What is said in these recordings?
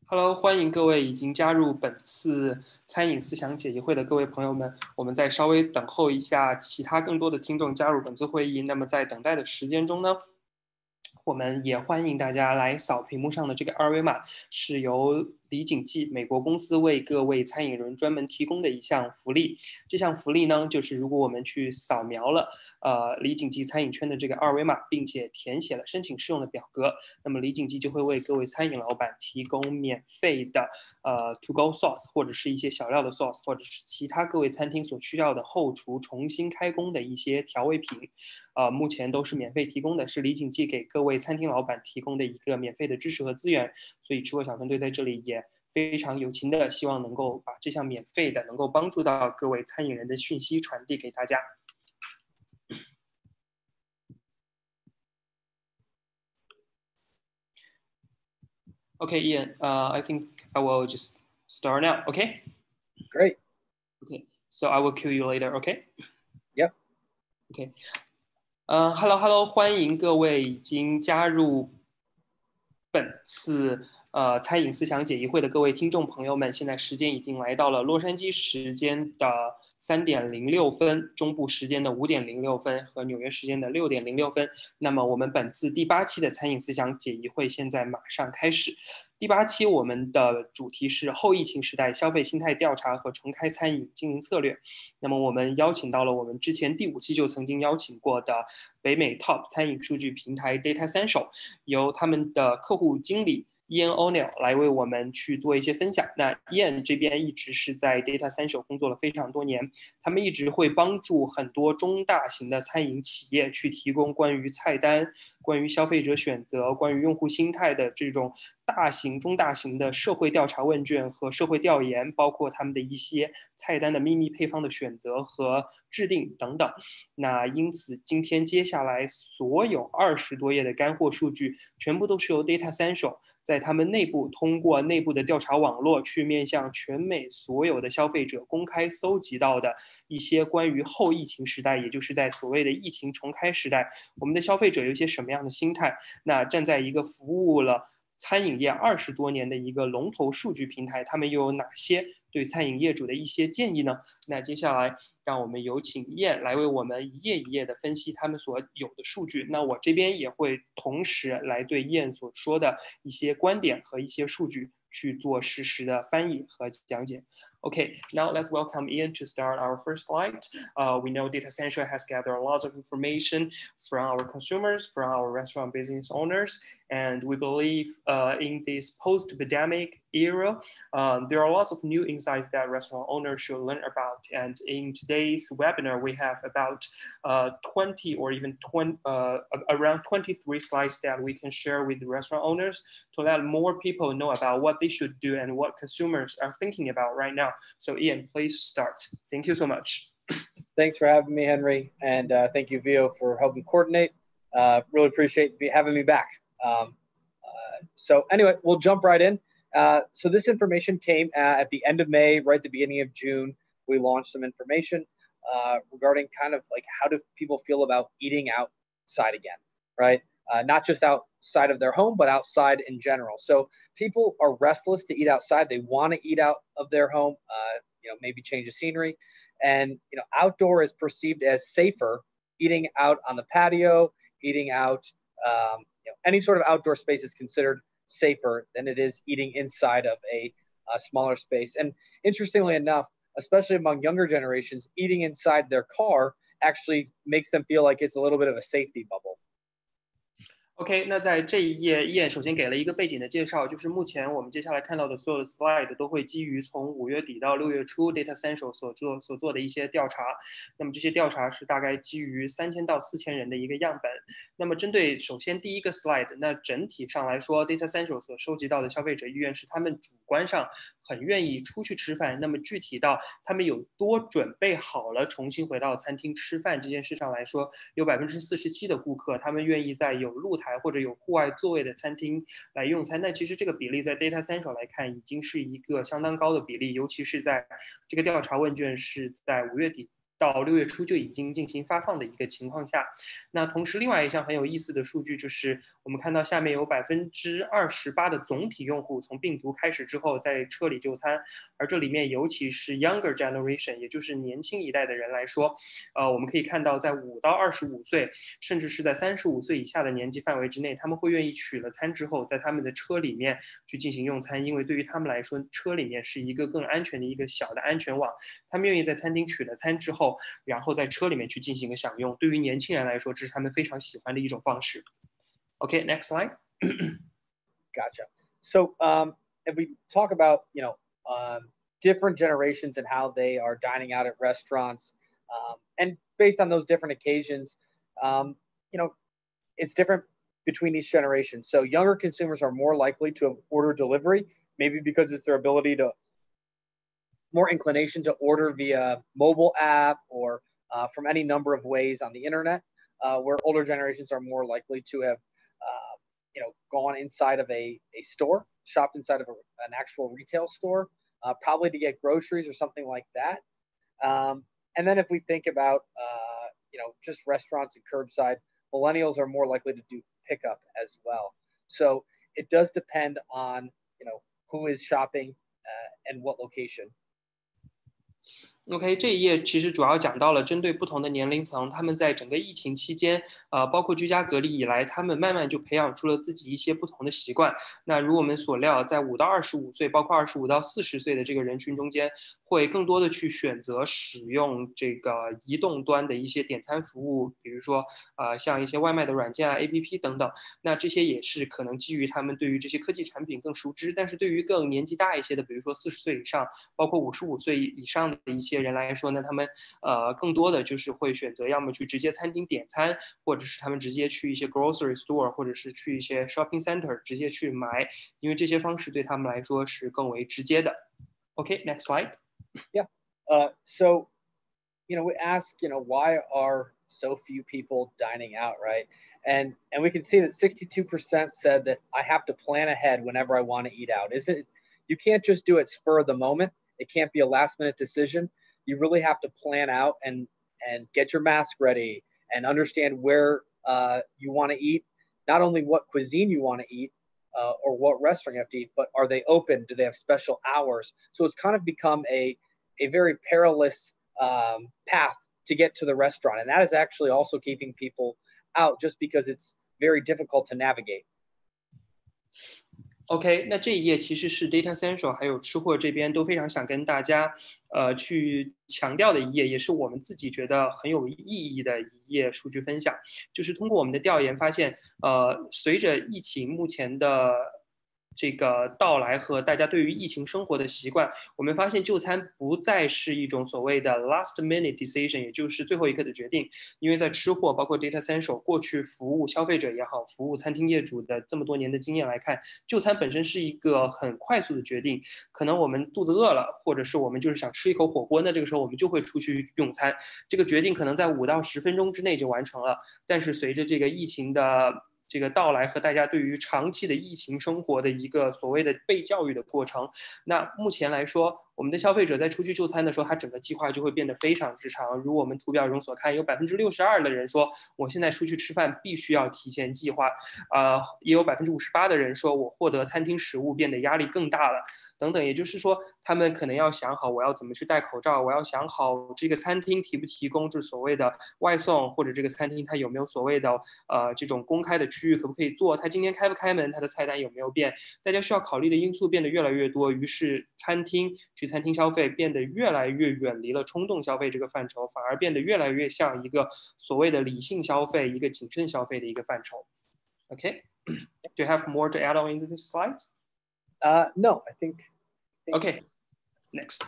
Hello，欢迎各位已经加入本次餐饮思想解疑会的各位朋友们。我们再稍微等候一下，其他更多的听众加入本次会议。那么在等待的时间中呢，我们也欢迎大家来扫屏幕上的这个二维码，是由李锦记美国公司为各位餐饮人专门提供的一项福利。这项福利呢，就是如果我们去扫描了李锦记餐饮圈的这个二维码，并且填写了申请试用的表格，那么李锦记就会为各位餐饮老板提供免费的to go sauce 或者是一些小料的 sauce， 或者是其他各位餐厅所需要的后厨重新开工的一些调味品。目前都是免费提供的，是李锦记给各位餐厅老板提供的一个免费的支持和资源。所以吃货小分队在这里也非常友情的希望能够把这项免费的能够帮助到各位餐饮人的讯息传递给大家。Okay, Ian, I think I will just start now. Okay. Great. Okay, so I will cue you later. Okay. Yep. Okay. Hello，欢迎各位已经加入本次餐饮思想解疑会的各位听众朋友们。现在时间已经来到了洛杉矶时间的3:06，中部时间的5:06和纽约时间的6:06。那么我们本次第8期的餐饮思想解疑会现在马上开始。第8期我们的主题是后疫情时代消费心态调查和重开餐饮经营策略。那么我们邀请到了我们之前第5期就曾经邀请过的北美 Top 餐饮数据平台 Datassential， 由他们的客户经理Ian O'Neill 来为我们去做一些分享。那 Ian 这边一直是在 Datassential 工作了非常多年，他们一直会帮助很多中大型的餐饮企业去提供关于菜单、关于消费者选择、关于用户心态的这种大型、中大型的社会调查问卷和社会调研，包括他们的一些菜单的秘密配方的选择和制定等等。那因此，今天接下来所有20多页的干货数据，全部都是由 Datassential 在他们内部通过内部的调查网络去面向全美所有的消费者公开搜集到的一些关于后疫情时代，也就是在所谓的疫情重开时代，我们的消费者有一些什么样的心态。那站在一个服务了餐饮业20多年的一个龙头数据平台，他们又有哪些对餐饮业主的一些建议呢？那接下来让我们有请燕来为我们一页一页的分析他们所有的数据。那我这边也会同时来对燕所说的一些观点和一些数据去做实时的翻译和讲解。Okay, now let's welcome Ian to start our first slide. We know Datassential has gathered a lot of information from our consumers, from our restaurant business owners, and we believe in this post-pandemic era, there are lots of new insights that restaurant owners should learn about. And in today's webinar, we have about 20 or even around 23 slides that we can share with the restaurant owners to let more people know about what they should do and what consumers are thinking about right now. So Ian, please start. Thank you so much. Thanks for having me, Henry. And thank you, Vio, for helping coordinate. Really appreciate having me back. So anyway, we'll jump right in. So this information came at the end of May, right at the beginning of June. We launched some information regarding kind of like how do people feel about eating outside again, right? Not just outside of their home, but outside in general. So people are restless to eat outside. They want to eat out of their home, maybe change the scenery. And, outdoor is perceived as safer. Eating out on the patio, eating out, any sort of outdoor space is considered safer than it is eating inside of a smaller space. And interestingly enough, especially among younger generations, eating inside their car actually makes them feel like it's a little bit of a safety bubble. OK， 那在这一页，Ian首先给了一个背景的介绍，就是目前我们接下来看到的所有的 slide 都会基于从5月底到6月初 Datassential 所做的一些调查。那么这些调查是大概基于3000到4000人的一个样本。那么针对首先第一个 slide， 那整体上来说 Datassential 所收集到的消费者意愿是他们主观上很愿意出去吃饭。那么具体到他们有多准备好了重新回到餐厅吃饭这件事上来说，有47%的顾客他们愿意在有露台或者有户外座位的餐厅来用餐。那其实这个比例在 Datassential 来看已经是一个相当高的比例，尤其是在这个调查问卷是在5月底到6月初就已经进行发放的一个情况下，那同时另外一项很有意思的数据就是，我们看到下面有28%的总体用户从病毒开始之后在车里就餐，而这里面尤其是 younger generation， 也就是年轻一代的人来说，我们可以看到在5到25岁，甚至是在35岁以下的年纪范围之内，他们会愿意取了餐之后，在他们的车里面去进行用餐，因为对于他们来说，车里面是一个更安全的一个小的安全网，他们愿意在餐厅取了餐之后，然后在车里面去进行一个享用。对于年轻人来说，这是他们非常喜欢的一种方式。Okay, next slide. Gotcha. So if we talk about, different generations and how they are dining out at restaurants, and based on those different occasions, it's different between each generation. So younger consumers are more likely to order delivery, maybe because it's their ability to more inclination to order via mobile app or from any number of ways on the internet, where older generations are more likely to have gone inside of a store, shopped inside of an actual retail store, probably to get groceries or something like that. And then if we think about just restaurants and curbside, millennials are more likely to do pickup as well. So it does depend on who is shopping and what location. OK， 这一页其实主要讲到了针对不同的年龄层，他们在整个疫情期间，包括居家隔离以来，他们慢慢就培养出了自己一些不同的习惯。那如我们所料，在5到25岁，包括25到40岁的这个人群中间，会更多的去选择使用这个移动端的一些点餐服务，比如说像一些外卖的软件啊、APP 等等。那这些也是可能基于他们对于这些科技产品更熟知，但是对于更年纪大一些的，比如说40岁以上，包括55岁以上的一些人来说呢，他们更多的就是会选择要么去直接餐厅点餐，或者是他们直接去一些 grocery store， 或者是去一些 shopping center 直接去买，因为这些方式对他们来说是更为直接的。Okay, next slide. Yeah. So, we ask, why are so few people dining out, right? And we can see that 62% said that I have to plan ahead whenever I want to eat out. You can't just do it spur of the moment. It can't be a last minute decision. You really have to plan out and get your mask ready and understand where you want to eat, not only what cuisine you want to eat or what restaurant you have to eat, but are they open? Do they have special hours? So it's kind of become a very perilous path to get to the restaurant. And that is actually also keeping people out just because it's very difficult to navigate. OK， 那这一页其实是 Datassential 还有吃货这边都非常想跟大家去强调的一页，也是我们自己觉得很有意义的一页数据分享。就是通过我们的调研发现，随着疫情目前的这个到来和大家对于疫情生活的习惯，我们发现就餐不再是一种所谓的 last minute decision， 也就是最后一刻的决定。因为在吃货包括 Datassential 过去服务消费者也好，服务餐厅业主的这么多年的经验来看，就餐本身是一个很快速的决定。可能我们肚子饿了，或者是我们就是想吃一口火锅，那这个时候我们就会出去用餐。这个决定可能在5到10分钟之内就完成了，但是随着这个疫情的这个到来和大家对于长期的疫情生活的一个所谓的被教育的过程，那目前来说，我们的消费者在出去就餐的时候，他整个计划就会变得非常之长。如我们图表中所看，有62%的人说，我现在出去吃饭必须要提前计划，也有58%的人说我获得餐厅食物变得压力更大了，等等。也就是说，他们可能要想好我要怎么去戴口罩，我要想好这个餐厅提不提供这所谓的外送，或者这个餐厅它有没有所谓的这种公开的区域可不可以做，它今天开不开门，它的菜单有没有变，大家需要考虑的因素变得越来越多，于是去餐厅消费变得越来越远离了冲动消费这个范畴，反而变得越来越像一个所谓的理性消费、一个谨慎消费的一个范畴。Okay, do you have more to add on into this slide? No, I think. Okay, next.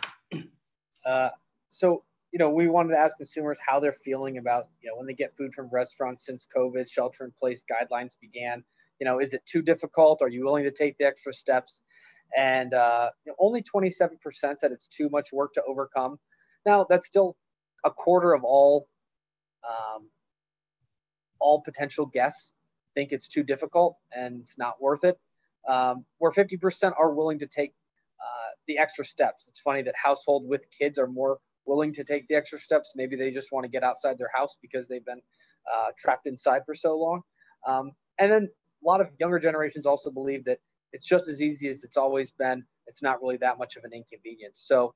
So, we wanted to ask consumers how they're feeling about, when they get food from restaurants since COVID shelter-in-place guidelines began. Is it too difficult? Are you willing to take the extra steps? And only 27% said it's too much work to overcome. Now, that's still a quarter of all potential guests think it's too difficult and it's not worth it. Where 50% are willing to take the extra steps. It's funny that households with kids are more willing to take the extra steps. Maybe they just want to get outside their house because they've been trapped inside for so long. And then a lot of younger generations also believe that it's just as easy as it's always been. It's not really that much of an inconvenience. So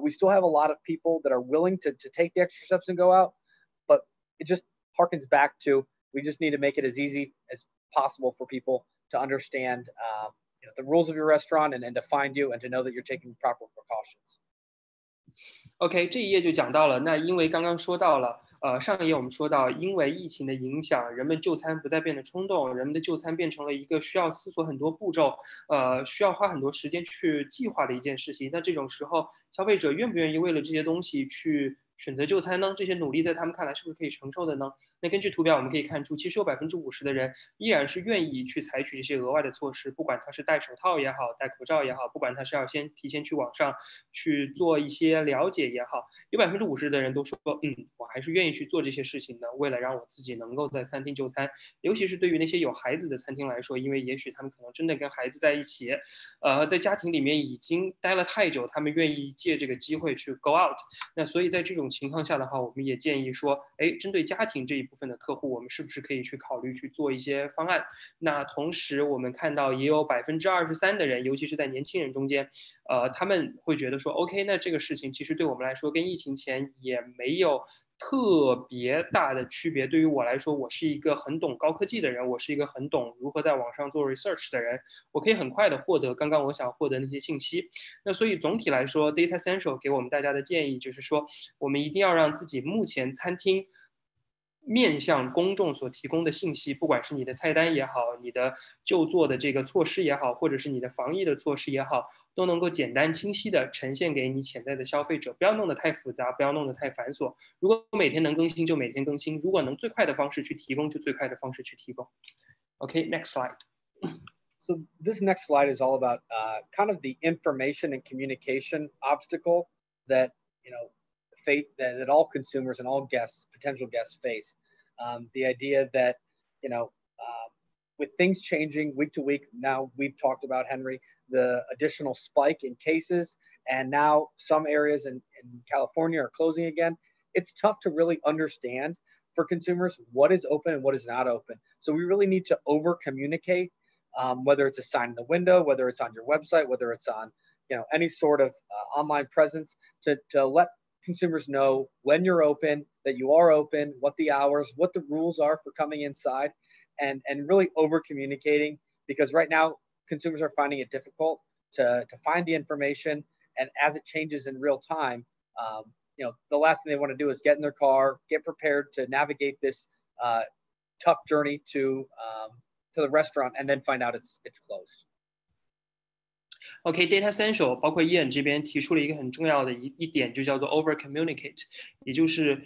we still have a lot of people that are willing to take the extra steps and go out, but it just harkens back to, we just need to make it as easy as possible for people to understand the rules of your restaurant and to find you and to know that you're taking proper precautions. OK， 这一页就讲到了。那因为刚刚说到了，上一页我们说到，因为疫情的影响，人们就餐不再变得冲动，人们的就餐变成了一个需要思索很多步骤，需要花很多时间去计划的一件事情。那这种时候，消费者愿不愿意为了这些东西去选择就餐呢？这些努力在他们看来是不是可以承受的呢？那根据图表我们可以看出，其实有50%的人依然是愿意去采取一些额外的措施，不管他是戴手套也好，戴口罩也好，不管他是要提前去网上去做一些了解也好，有50%的人都说，我还是愿意去做这些事情的，为了让我自己能够在餐厅就餐。尤其是对于那些有孩子的餐厅来说，因为也许他们可能真的跟孩子在一起，在家庭里面已经待了太久，他们愿意借这个机会去 go out。那所以在这种情况下的话，我们也建议说，针对家庭这一部分的客户，我们是不是可以去考虑去做一些方案？那同时我们看到也有23%的人，尤其是在年轻人中间，他们会觉得说 OK， 那这个事情其实对我们来说跟疫情前也没有特别大的区别。对于我来说，我是一个很懂高科技的人，我是一个很懂如何在网上做 research 的人，我可以很快的获得刚刚我想获得那些信息。那所以总体来说 Datassential 给我们大家的建议就是说，我们一定要让自己目前餐厅面向公众所提供的信息，不管是你的菜单也好，你的就座的这个措施也好，或者是你的防疫的措施也好，都能够简单清晰的呈现给你潜在的消费者，不要弄得太复杂，不要弄得太繁琐。如果每天能更新就每天更新，如果能最快的方式去提供就最快的方式去提供。Okay, next slide. So this next slide is all about kind of the information and communication obstacle that that all consumers and all potential guests face. The idea that with things changing week to week, now we've talked about, Henry, the additional spike in cases, and now some areas in California are closing again. It's tough to really understand for consumers what is open and what is not open. So we really need to over communicate, whether it's a sign in the window, whether it's on your website, whether it's on any sort of online presence, to let consumers know when you're open, that you are open, what the hours, what the rules are for coming inside, and really over communicating, because right now consumers are finding it difficult to find the information, and as it changes in real time, the last thing they want to do is get in their car, get prepared to navigate this tough journey to the restaurant, and then find out it's closed. OK，Datassential 包括Ian这边提出了一个很重要的一点，就叫做 over communicate， 也就是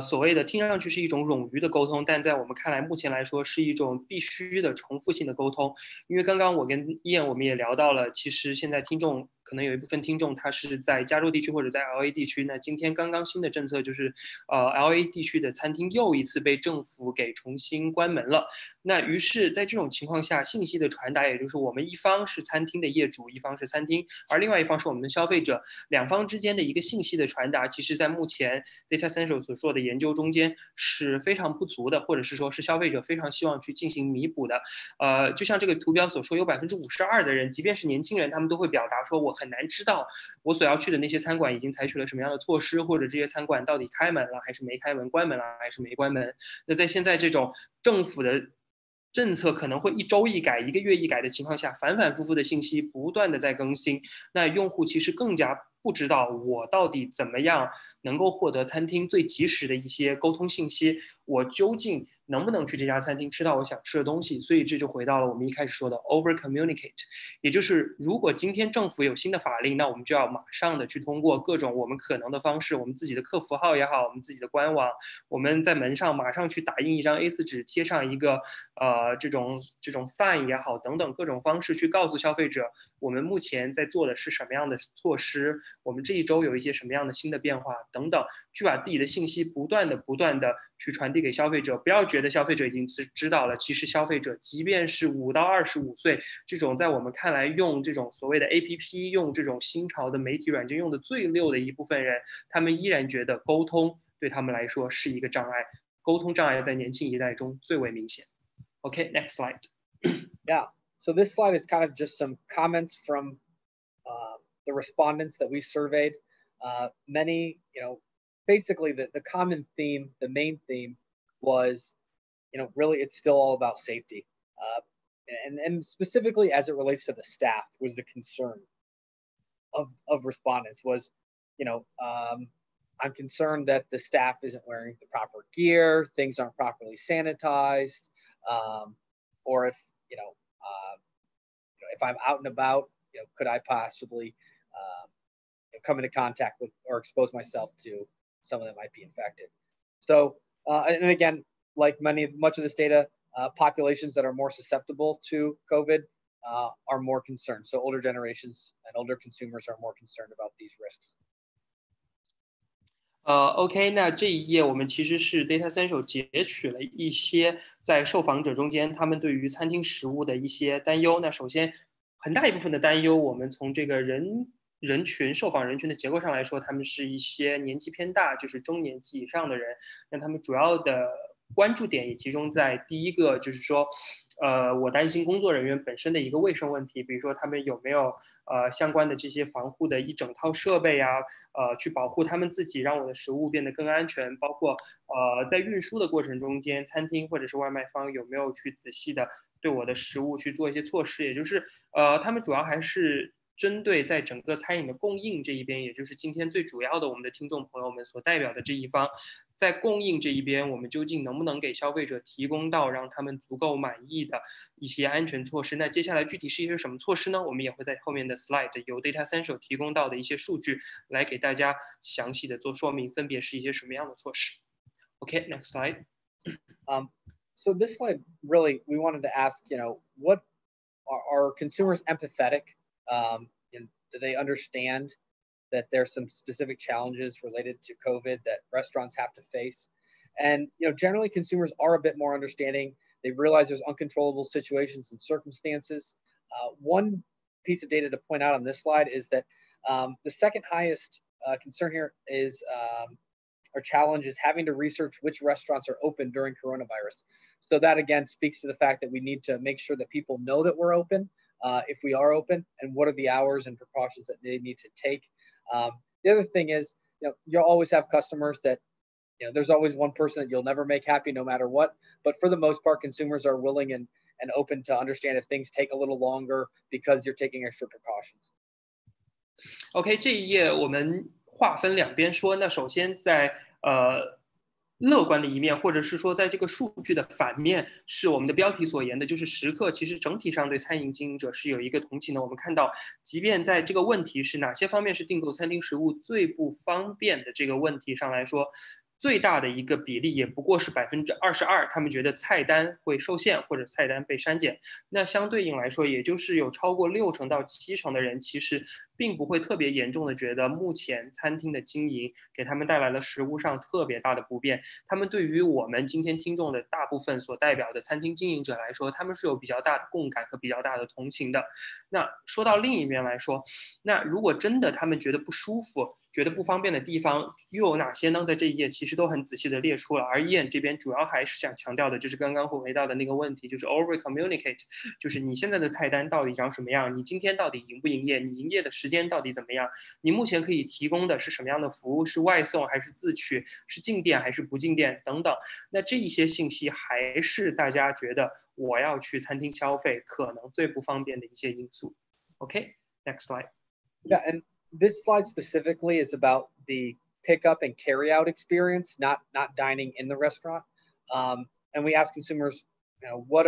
所谓的听上去是一种冗余的沟通，但在我们看来，目前来说是一种必须的重复性的沟通。因为刚刚我跟Ian我们也聊到了，其实现在听众可能有一部分听众他是在加州地区或者在 LA 地区，那今天刚刚新的政策就是LA 地区的餐厅又一次被政府给重新关门了。那于是在这种情况下，信息的传达，也就是我们一方是餐厅的业主，一方是餐厅，而另外一方是我们的消费者，两方之间的一个信息的传达，其实在目前 Datassential 所做的研究中间是非常不足的，或者是说是消费者非常希望去进行弥补的。就像这个图表所说，有52%的人，即便是年轻人，他们都会表达说，我很难知道我所要去的那些餐馆已经采取了什么样的措施，或者这些餐馆到底开门了还是没开门，关门了还是没关门。那在现在这种政府的政策可能会一周一改，一个月一改的情况下，反反复复的信息不断的在更新，那用户其实更加不知道我到底怎么样能够获得餐厅最及时的一些沟通信息，我究竟能不能去这家餐厅吃到我想吃的东西。所以这就回到了我们一开始说的 over communicate， 也就是如果今天政府有新的法令，那我们就要马上的去通过各种我们可能的方式，我们自己的客服号也好，我们自己的官网，我们在门上马上去打印一张 A4 纸，贴上一个这种 sign 也好，等等各种方式去告诉消费者，我们目前在做的是什么样的措施，我们这一周有一些什么样的新的变化等等，去把自己的信息不断的去传递给消费者。不要觉得消费者已经知道了，其实消费者即便是5到25岁这种在我们看来用这种所谓的 APP 用这种新潮的媒体软件用的最溜的一部分人，他们依然觉得沟通对他们来说是一个障碍，沟通障碍在年轻一代中最为明显。Okay, next slide. Yeah. So this slide is kind of just some comments from the respondents that we surveyed. Many, basically the common theme, the main theme was, really it's still all about safety. And specifically as it relates to the staff was the concern of respondents was, I'm concerned that the staff isn't wearing the proper gear, things aren't properly sanitized, or if I'm out and about, could I possibly come into contact with or expose myself to someone that might be infected? So, and again, like much of this data, populations that are more susceptible to COVID are more concerned. So older generations and older consumers are more concerned about these risks. OK， 那这一页我们其实是 Datassential 截取了一些在受访者中间他们对于餐厅食物的一些担忧。那首先，很大一部分的担忧，我们从这个受访人群的结构上来说，他们是一些年纪偏大，就是中年及以上的人。那他们主要的关注点也集中在第一个，就是说，我担心工作人员本身的一个卫生问题，比如说他们有没有相关的这些防护的一整套设备啊，去保护他们自己，让我的食物变得更安全，包括在运输的过程中间，餐厅或者是外卖方有没有去仔细的对我的食物去做一些措施，也就是他们主要还是针对在整个餐饮的供应这一边，也就是今天最主要的我们的听众朋友们所代表的这一方，在供应这一边，我们究竟能不能给消费者提供到让他们足够满意的一些安全措施？那接下来具体是一些什么措施呢？我们也会在后面的 slide 由 Datassential 提供到的一些数据来给大家详细的做说明，分别是一些什么样的措施。Okay, next slide. So this slide really, we wanted to ask, what are consumers empathetic? Do they understand that there's some specific challenges related to COVID that restaurants have to face? And generally consumers are a bit more understanding. They realize there's uncontrollable situations and circumstances. One piece of data to point out on this slide is that the second highest concern here is or challenge is having to research which restaurants are open during coronavirus. So that again speaks to the fact that we need to make sure that people know that we're open, if we are open, and what are the hours and precautions that they need to take. The other thing is, you'll always have customers that, there's always one person that you'll never make happy no matter what. But for the most part, consumers are willing and open to understand if things take a little longer because you're taking extra precautions. OK， 这一页我们划分两边说。那首先在乐观的一面，或者是说在这个数据的反面，是我们的标题所言的，就是食客其实整体上对餐饮经营者是有一个同情的。我们看到，即便在这个问题是哪些方面是订购餐厅食物最不方便的这个问题上来说，最大的一个比例也不过是22%，他们觉得菜单会受限或者菜单被删减。那相对应来说，也就是有超过60%到70%的人其实并不会特别严重的觉得目前餐厅的经营给他们带来了食物上特别大的不便。他们对于我们今天听众的大部分所代表的餐厅经营者来说，他们是有比较大的共感和比较大的同情的。那说到另一面来说，那如果真的他们觉得不舒服，觉得不方便的地方又有哪些呢？在这一页其实都很仔细的列出了。而Ian这边主要还是想强调的，就是刚刚回到的那个问题，就是 over communicate， 就是你现在的菜单到底长什么样？你今天到底营不营业？你营业的时间到底怎么样？你目前可以提供的是什么样的服务？是外送还是自取？是进店还是不进店？等等。那这一些信息还是大家觉得我要去餐厅消费可能最不方便的一些因素。Okay, next slide. Yeah, and this slide specifically is about the pickup and carryout experience, not dining in the restaurant. And we ask consumers, what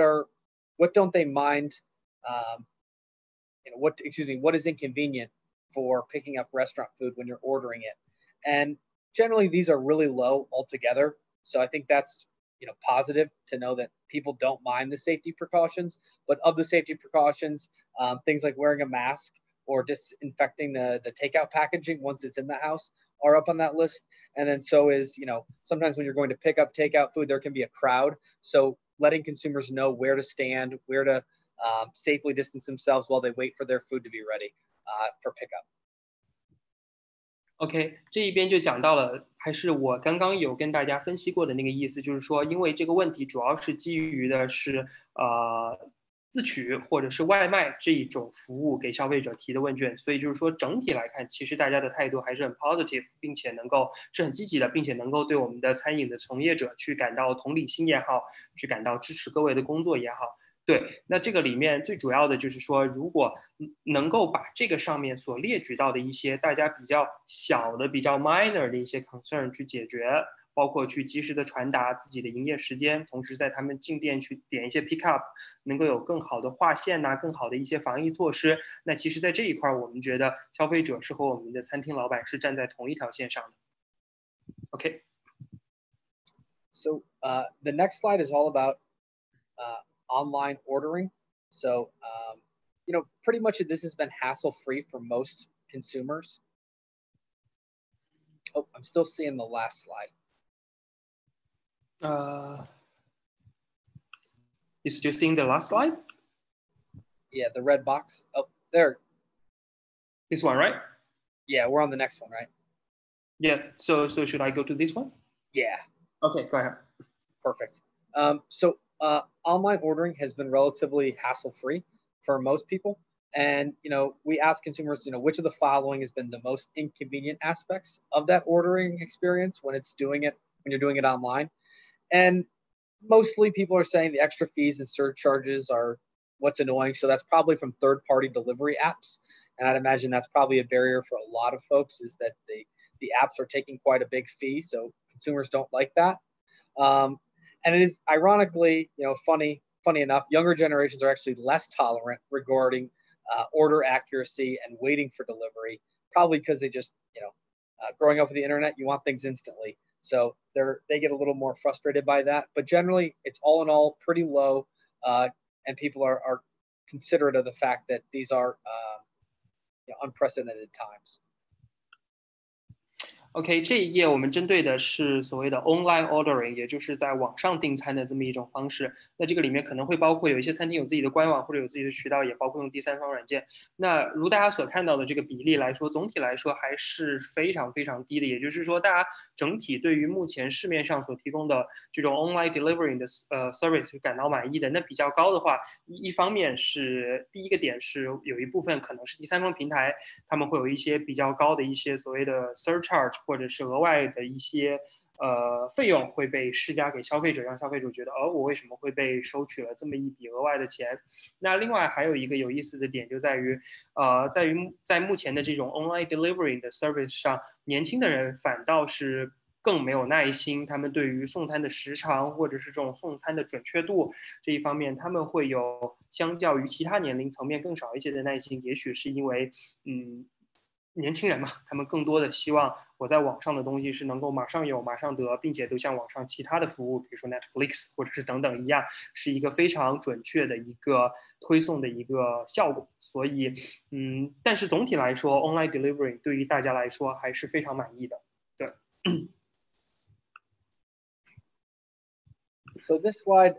don't they mind? What is inconvenient for picking up restaurant food when you're ordering it? And generally, these are really low altogether. So I think that's positive to know that people don't mind the safety precautions. But of the safety precautions, things like wearing a mask or disinfecting the takeout packaging once it's in the house are up on that list. And then so is, sometimes when you're going to pick up takeout food, there can be a crowd. So letting consumers know where to stand, where to safely distance themselves while they wait for their food to be ready for pickup. OK， 这一边就讲到了，还是我刚刚有跟大家分析过的那个意思，就是说，因为这个问题主要是基于的是自取或者是外卖这一种服务给消费者提的问卷，所以就是说整体来看，其实大家的态度还是很 positive， 并且是很积极的，并且能够对我们的餐饮的从业者去感到同理心也好，去感到支持各位的工作也好。对，那这个里面最主要的就是说，如果能够把这个上面所列举到的一些大家比较小的、比较 minor 的一些 concern 去解决，包括去及时的传达自己的营业时间，同时在他们进店去点一些 pick up， 能够有更好的划线呐、更好的一些防疫措施。那其实，在这一块，我们觉得消费者是和我们的餐厅老板是站在同一条线上的。OK。So the next slide is all about online ordering. So, pretty much this has been hassle-free for most consumers. Oh, I'm still seeing the last slide. You still seeing the last slide? Yeah, the red box. Oh, there. This one, right? Yeah, we're on the next one, right? Yes. So should I go to this one? Yeah. Okay, go ahead. Perfect. So online ordering has been relatively hassle-free for most people. And, we ask consumers, which of the following has been the most inconvenient aspects of that ordering experience when you're doing it online. And mostly people are saying the extra fees and surcharges are what's annoying. So that's probably from third-party delivery apps. And I'd imagine that's probably a barrier for a lot of folks, is that the apps are taking quite a big fee. So consumers don't like that. And it is ironically, funny enough, younger generations are actually less tolerant regarding order accuracy and waiting for delivery, probably because they just, growing up with the internet, you want things instantly. So they get a little more frustrated by that. But generally, it's all in all pretty low, and people are considerate of the fact that these are unprecedented times. OK， 这一页我们针对的是所谓的 online ordering， 也就是在网上订餐的这么一种方式。那这个里面可能会包括有一些餐厅有自己的官网或者有自己的渠道，也包括用第三方软件。那如大家所看到的这个比例来说，总体来说还是非常非常低的。也就是说，大家整体对于目前市面上所提供的这种 online delivering 的service 感到满意的。那比较高的话，一方面是第一个点是有一部分可能是第三方平台，他们会有一些比较高的一些所谓的 surcharge。或者是额外的一些费用会被施加给消费者，让消费者觉得我为什么会被收取了这么一笔额外的钱？那另外还有一个有意思的点就在于在目前的这种 online delivery 的 service 上，年轻的人反倒是更没有耐心，他们对于送餐的时长或者是这种送餐的准确度这一方面，他们会有相较于其他年龄层面更少一些的耐心，也许是因为年轻人嘛，他们更多的希望我在网上的东西是能够马上有、马上得，并且都像网上其他的服务，比如说 Netflix 或者是等等一样，是一个非常准确的一个推送的一个效果。所以，但是总体来说 ，online delivery 对于大家来说还是非常满意的。对。So this slide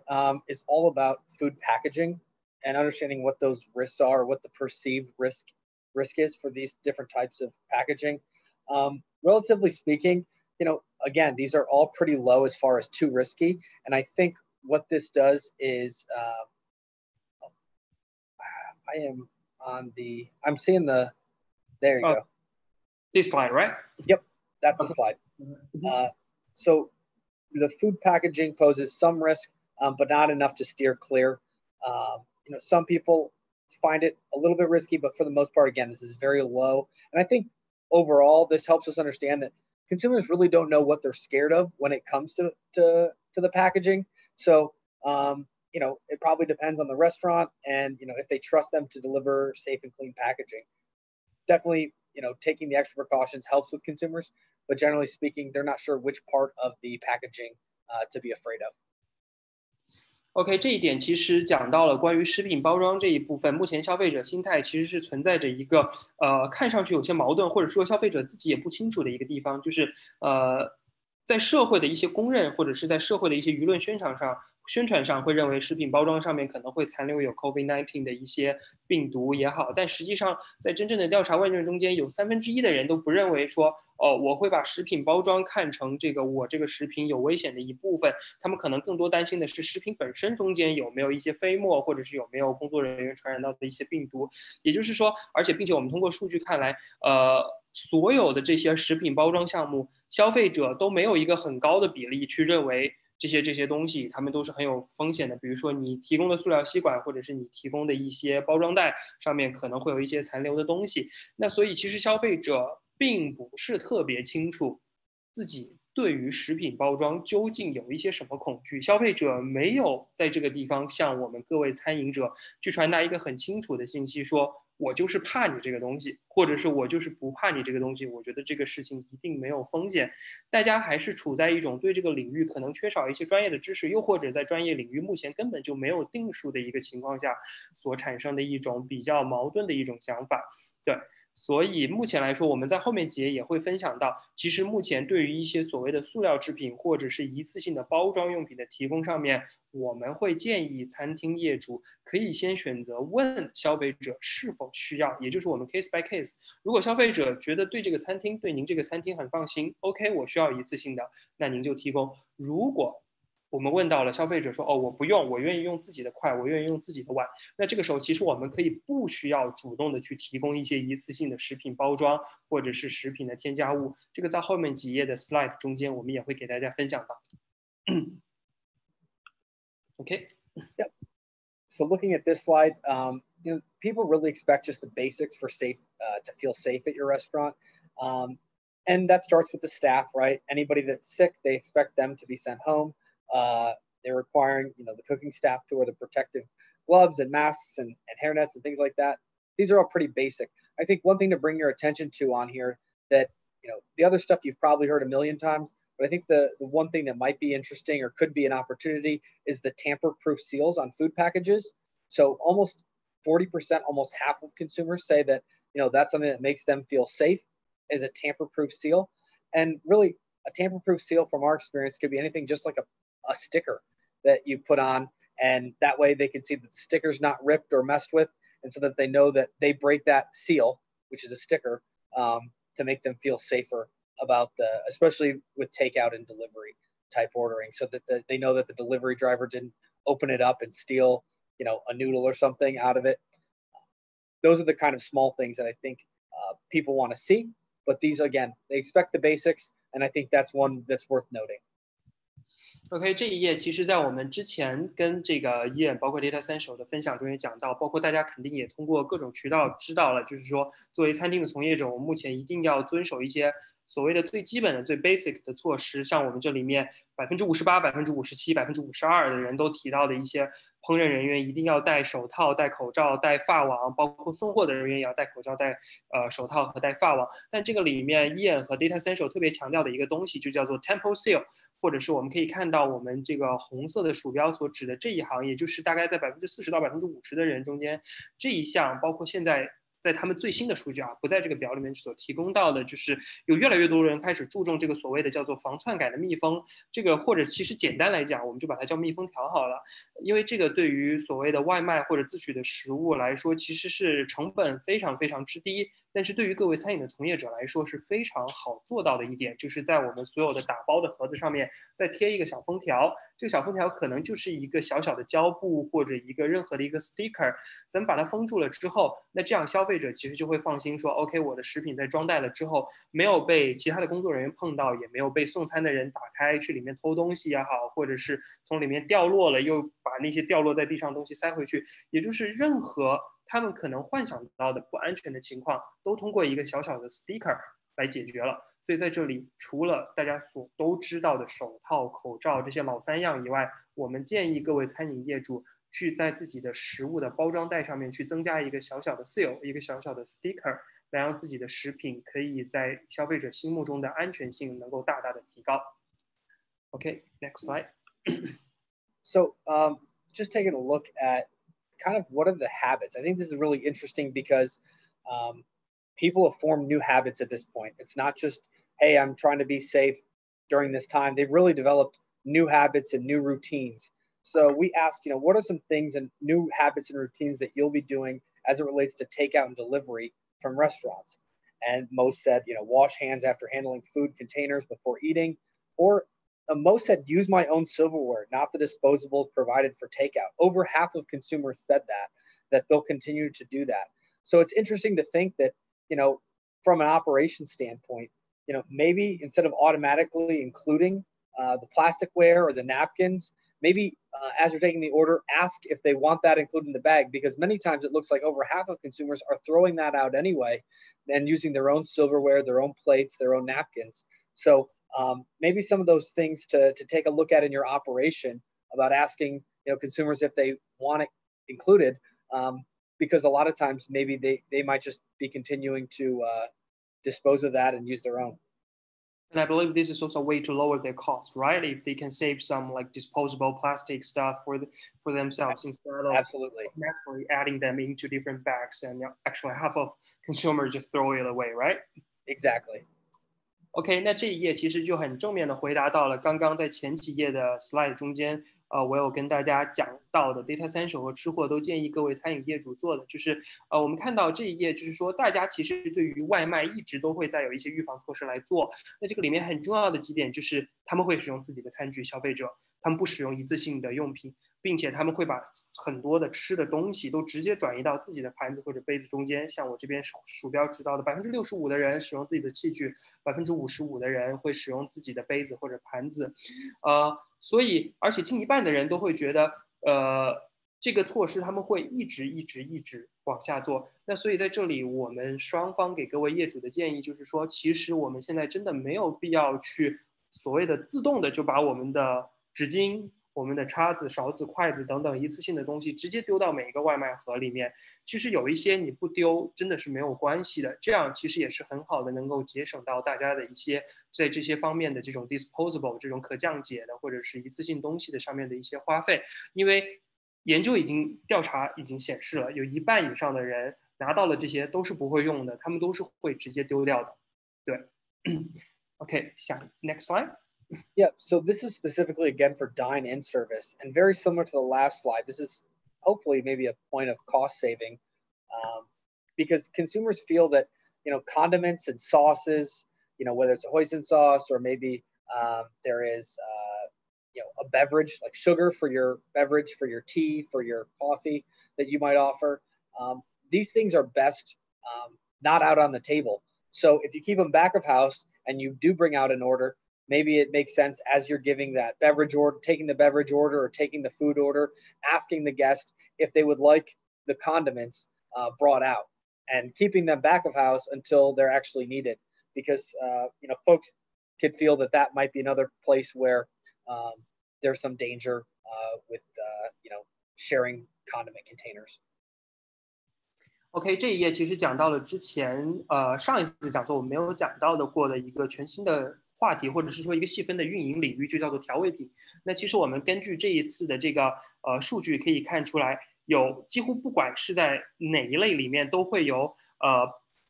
is all about food packaging and understanding what those risks are, what the perceived risk is for these different types of packaging. Relatively speaking, again, these are all pretty low as far as too risky. And I think what this does is, I'm seeing there you go. This slide, right? Yep, that's the slide. So the food packaging poses some risk, but not enough to steer clear. Some people find it a little bit risky, but for the most part, again, this is very low. And I think overall, this helps us understand that consumers really don't know what they're scared of when it comes to the packaging. So, it probably depends on the restaurant and, if they trust them to deliver safe and clean packaging. Definitely, taking the extra precautions helps with consumers, but generally speaking, they're not sure which part of the packaging to be afraid of. OK， 这一点其实讲到了关于食品包装这一部分，目前消费者心态其实是存在着一个看上去有些矛盾，或者说消费者自己也不清楚的一个地方，就是在社会的一些公认，或者是在社会的一些舆论宣传上会认为食品包装上面可能会残留有 COVID-19 的一些病毒也好，但实际上在真正的调查问卷中间，有1/3的人都不认为说，我会把食品包装看成我这个食品有危险的一部分，他们可能更多担心的是食品本身中间有没有一些飞沫，或者是有没有工作人员传染到的一些病毒。也就是说，并且我们通过数据看来，所有的这些食品包装项目，消费者都没有一个很高的比例去认为这些东西，他们都是很有风险的。比如说你提供的塑料吸管，或者是你提供的一些包装袋上面可能会有一些残留的东西。那所以其实消费者并不是特别清楚自己对于食品包装究竟有一些什么恐惧。消费者没有在这个地方向我们各位餐饮者去传达一个很清楚的信息，说我就是怕你这个东西，或者是我就是不怕你这个东西，我觉得这个事情一定没有风险。大家还是处在一种对这个领域可能缺少一些专业的知识，又或者在专业领域目前根本就没有定数的一个情况下所产生的一种比较矛盾的一种想法。对，所以目前来说，我们在后面几页也会分享到，其实目前对于一些所谓的塑料制品或者是一次性的包装用品的提供上面，我们会建议餐厅业主可以先选择问消费者是否需要，也就是我们 case by case。如果消费者觉得对您这个餐厅很放心 ，OK， 我需要一次性的，那您就提供。如果我们问到了消费者说，我不用，我愿意用自己的筷，我愿意用自己的碗，那这个时候其实我们可以不需要主动的去提供一些一次性的食品包装或者是食品的添加物，这个在后面几页的 slide 中间我们也会给大家分享到。OK. Yep. So looking at this slide, people really expect just the basics for to feel safe at your restaurant. And that starts with the staff, right? Anybody that's sick, they expect them to be sent home. They're requiring, the cooking staff to wear the protective gloves and masks and hairnets and things like that. These are all pretty basic. I think one thing to bring your attention to on here that, the other stuff you've probably heard a million times, but I think the one thing that might be interesting or could be an opportunity is the tamper-proof seals on food packages. So almost 40%, almost half of consumers say that, that's something that makes them feel safe is a tamper-proof seal. And really, a tamper-proof seal from our experience could be anything just like a sticker that you put on, and that way they can see that the sticker's not ripped or messed with, and so that they know that they break that seal, which is a sticker, to make them feel safer about especially with takeout and delivery type ordering, so that they know that the delivery driver didn't open it up and steal, a noodle or something out of it. Those are the kind of small things that I think people want to see, but these, again, they expect the basics, and I think that's one that's worth noting. OK， 这一页其实在我们之前跟这个Ian包括 Datassential 的分享中也讲到，包括大家肯定也通过各种渠道知道了，就是说作为餐厅的从业者，我们目前一定要遵守一些所谓的最基本的、最 basic 的措施，像我们这里面58%、57%、52%的人都提到的一些烹饪人员一定要戴手套、戴口罩、戴发网，包括送货的人员也要戴口罩、戴手套和戴发网。但这个里面 Ian 和 Datassential 特别强调的一个东西，就叫做 Tempo Seal， 或者是我们可以看到我们这个红色的鼠标所指的这一行，也就是大概在40%到50%的人中间，这一项包括现在他们最新的数据不在这个表里面所提供到的，就是有越来越多人开始注重这个所谓的叫做防篡改的密封，这个或者其实简单来讲，我们就把它叫密封条好了，因为这个对于所谓的外卖或者自取的食物来说，其实是成本非常非常之低，但是对于各位餐饮的从业者来说是非常好做到的一点，就是在我们所有的打包的盒子上面再贴一个小封条，这个小封条可能就是一个小小的胶布或者一个任何的一个 sticker， 咱们把它封住了之后，那这样消费者其实就会放心说 OK， 我的食品在装袋了之后没有被其他的工作人员碰到，也没有被送餐的人打开去里面偷东西也好，或者是从里面掉落了又把那些掉落在地上的东西塞回去，也就是任何他们可能幻想到的不安全的情况都通过一个小小的 sticker 来解决了。所以在这里除了大家都知道的手套、口罩这些老三样以外，我们建议各位餐饮业主去在自己的食物的包装袋上面去增加一个小小的 seal， 一个小小的 sticker， 来让自己的食品可以在消费者心目中的安全性能够大大的提高。OK, next slide. So just taking a look at kind of what are the habits. I think this is really interesting because people have formed new habits at this point. It's not just, hey, I'm trying to be safe during this time. They've really developed new habits and new routines. So we asked, what are some things and new habits and routines that you'll be doing as it relates to takeout and delivery from restaurants? And most said, wash hands after handling food containers before eating, or most said use my own silverware, not the disposables provided for takeout. Over half of consumers said that they'll continue to do that. So it's interesting to think that, from an operation standpoint, maybe instead of automatically including the plasticware or the napkins, maybe as you're taking the order, ask if they want that included in the bag, because many times it looks like over half of consumers are throwing that out anyway and using their own silverware, their own plates, their own napkins. So maybe some of those things to take a look at in your operation about asking consumers if they want it included, because a lot of times maybe they might just be continuing to dispose of that and use their own. And I believe this is also a way to lower their cost, right? If they can save some like disposable plastic stuff for themselves instead of naturally adding them into different bags, and actually half of consumers just throw it away, right? Exactly. OK， 那这一页其实就很正面的回答到了刚刚在前几页的 slide 中间，我有跟大家讲到的 Datassential 和吃货都建议各位餐饮业主做的，就是我们看到这一页就是说，大家其实对于外卖一直都会在有一些预防措施来做。那这个里面很重要的几点就是，他们会使用自己的餐具，消费者他们不使用一次性的用品。并且他们会把很多的吃的东西都直接转移到自己的盘子或者杯子中间，像我这边鼠标指导的65%的人使用自己的器具，55%的人会使用自己的杯子或者盘子，所以而且近一半的人都会觉得，这个措施他们会一直往下做。那所以在这里我们双方给各位业主的建议就是说，其实我们现在真的没有必要去所谓的自动的就把我们的纸巾、我们的叉子、勺子、筷子等等一次性的东西直接丢到每一个外卖盒里面。其实有一些你不丢真的是没有关系的，这样其实也是很好的能够节省到大家的一些在这些方面的这种 disposable 这种可降解的或者是一次性东西的上面的一些花费。因为研究调查已经显示了，有一半以上的人拿到了这些都是不会用的，他们都是会直接丢掉的。对，OK， 下 next slide。Yeah, so this is specifically, again, for dine-in service, and very similar to the last slide. This is hopefully maybe a point of cost saving, because consumers feel that, condiments and sauces, whether it's a hoisin sauce or maybe there is, a beverage like sugar for your beverage, for your tea, for your coffee that you might offer. These things are best not out on the table. So if you keep them back of house and you do bring out an order, maybe it makes sense as you're giving that beverage order, taking the beverage order or taking the food order, asking the guest if they would like the condiments brought out and keeping them back of house until they're actually needed. Because, folks could feel that might be another place where there's some danger with, sharing condiment containers. OK， 这一页其实讲到了之前上一次讲座我们没有讲到的过的一个全新的话题，或者是说一个细分的运营领域，就叫做调味品。那其实我们根据这一次的这个数据可以看出来，有几乎不管是在哪一类里面，都会有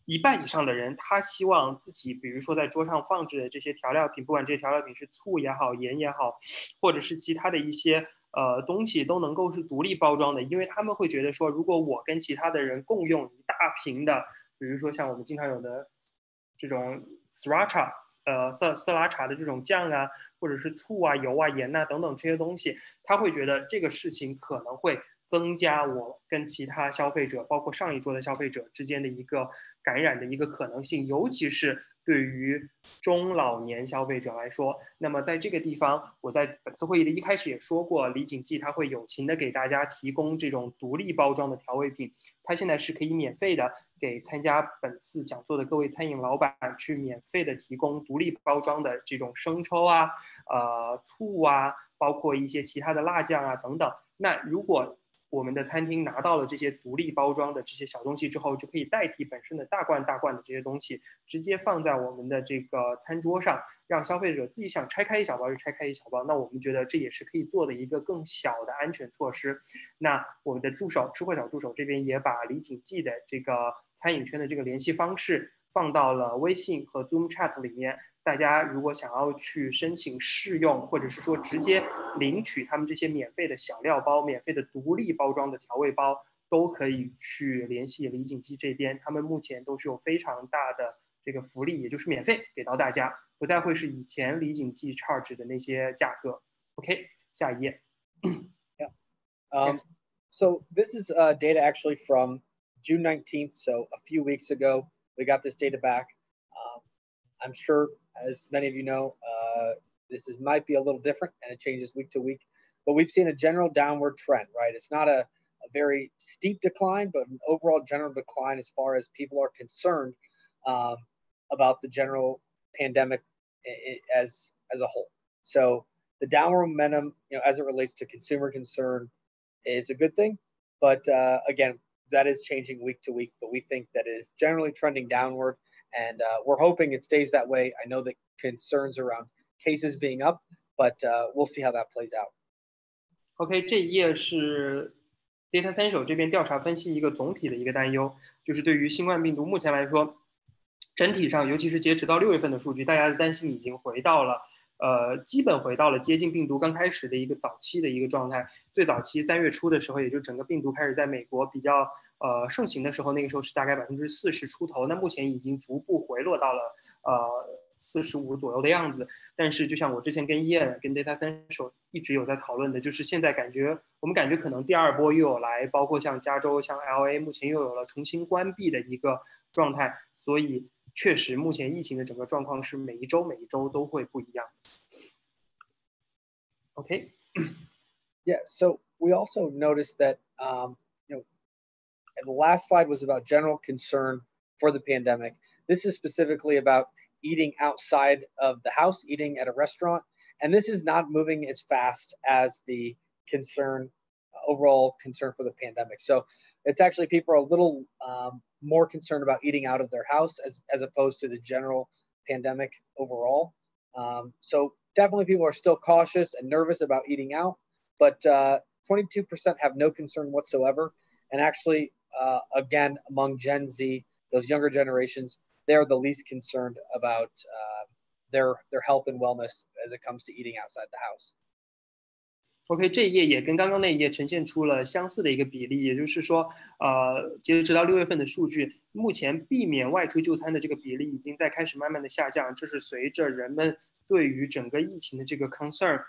一半以上的人，他希望自己，比如说在桌上放置的这些调料品，不管这些调料品是醋也好、盐也好，或者是其他的一些东西，都能够是独立包装的，因为他们会觉得说，如果我跟其他的人共用一大瓶的，比如说像我们经常有的这种 sriracha 色拉茶的这种酱啊，或者是醋啊、油啊、盐啊等等这些东西，他会觉得这个事情可能会增加我跟其他消费者，包括上一桌的消费者之间的一个感染的一个可能性，尤其是对于中老年消费者来说。那么在这个地方，我在本次会议的一开始也说过，李锦记他会友情的给大家提供这种独立包装的调味品，他现在是可以免费的给参加本次讲座的各位餐饮老板去免费的提供独立包装的这种生抽啊、醋啊，包括一些其他的辣酱啊等等。那如果我们的餐厅拿到了这些独立包装的这些小东西之后，就可以代替本身的大罐的这些东西，直接放在我们的这个餐桌上，让消费者自己想拆开一小包就拆开一小包。那我们觉得这也是可以做的一个更小的安全措施。那我们的助手吃货小助手这边也把李锦记的这个餐饮圈的这个联系方式放到了微信和 Zoom Chat 里面。大家如果想要去申请试用，或者是说直接领取他们这些免费的小料包、免费的独立包装的调味包，都可以去联系李锦记这边。他们目前都是有非常大的这个福利，也就是免费给到大家，不再会是以前李锦记 charge 的那些价格。OK， 下一页。Yeah. So this is data actually from June 19th. So a few weeks ago, we got this data back. I'm sure, as many of you know, might be a little different and it changes week to week, but we've seen a general downward trend, right? It's not a very steep decline, but an overall general decline as far as people are concerned about the general pandemic as a whole. So the downward momentum, as it relates to consumer concern, is a good thing, but again, that is changing week to week. But we think that it is generally trending downward. And we're hoping it stays that way. I know that concerns around cases being up, but we'll see how that plays out. OK， 这一页是 Datassential 这边调查分析一个总体的一个担忧，就是对于新冠病毒目前来说，整体上，尤其是截止到6月份的数据，大家的担心已经回到了基本回到了接近病毒刚开始的一个早期的一个状态。最早期3月初的时候，也就整个病毒开始在美国比较盛行的时候，那个时候是大概40%出头。那目前已经逐步回落到了45左右的样子。但是就像我之前跟伊恩跟 Datassential 一直有在讨论的，就是现在我们感觉可能第二波又有来，包括像加州、像 LA 目前又有了重新关闭的一个状态，所以确实目前疫情的整个状况是每一周都会不一样。Okay. Yeah. So we also noticed that the last slide was about general concern for the pandemic. This is specifically about eating outside of the house, eating at a restaurant, and this is not moving as fast as the overall concern for the pandemic. So it's actually people are a little more concerned about eating out of their house as opposed to the general pandemic overall. So definitely people are still cautious and nervous about eating out, but 22% have no concern whatsoever. And actually, again, among Gen Z, those younger generations, they're the least concerned about their health and wellness as it comes to eating outside the house. OK， 这一页也跟刚刚那一页呈现出了相似的一个比例，也就是说，截止到6月份的数据，目前避免外出就餐的这个比例已经在开始慢慢的下降，这是随着人们对于整个疫情的这个 concern，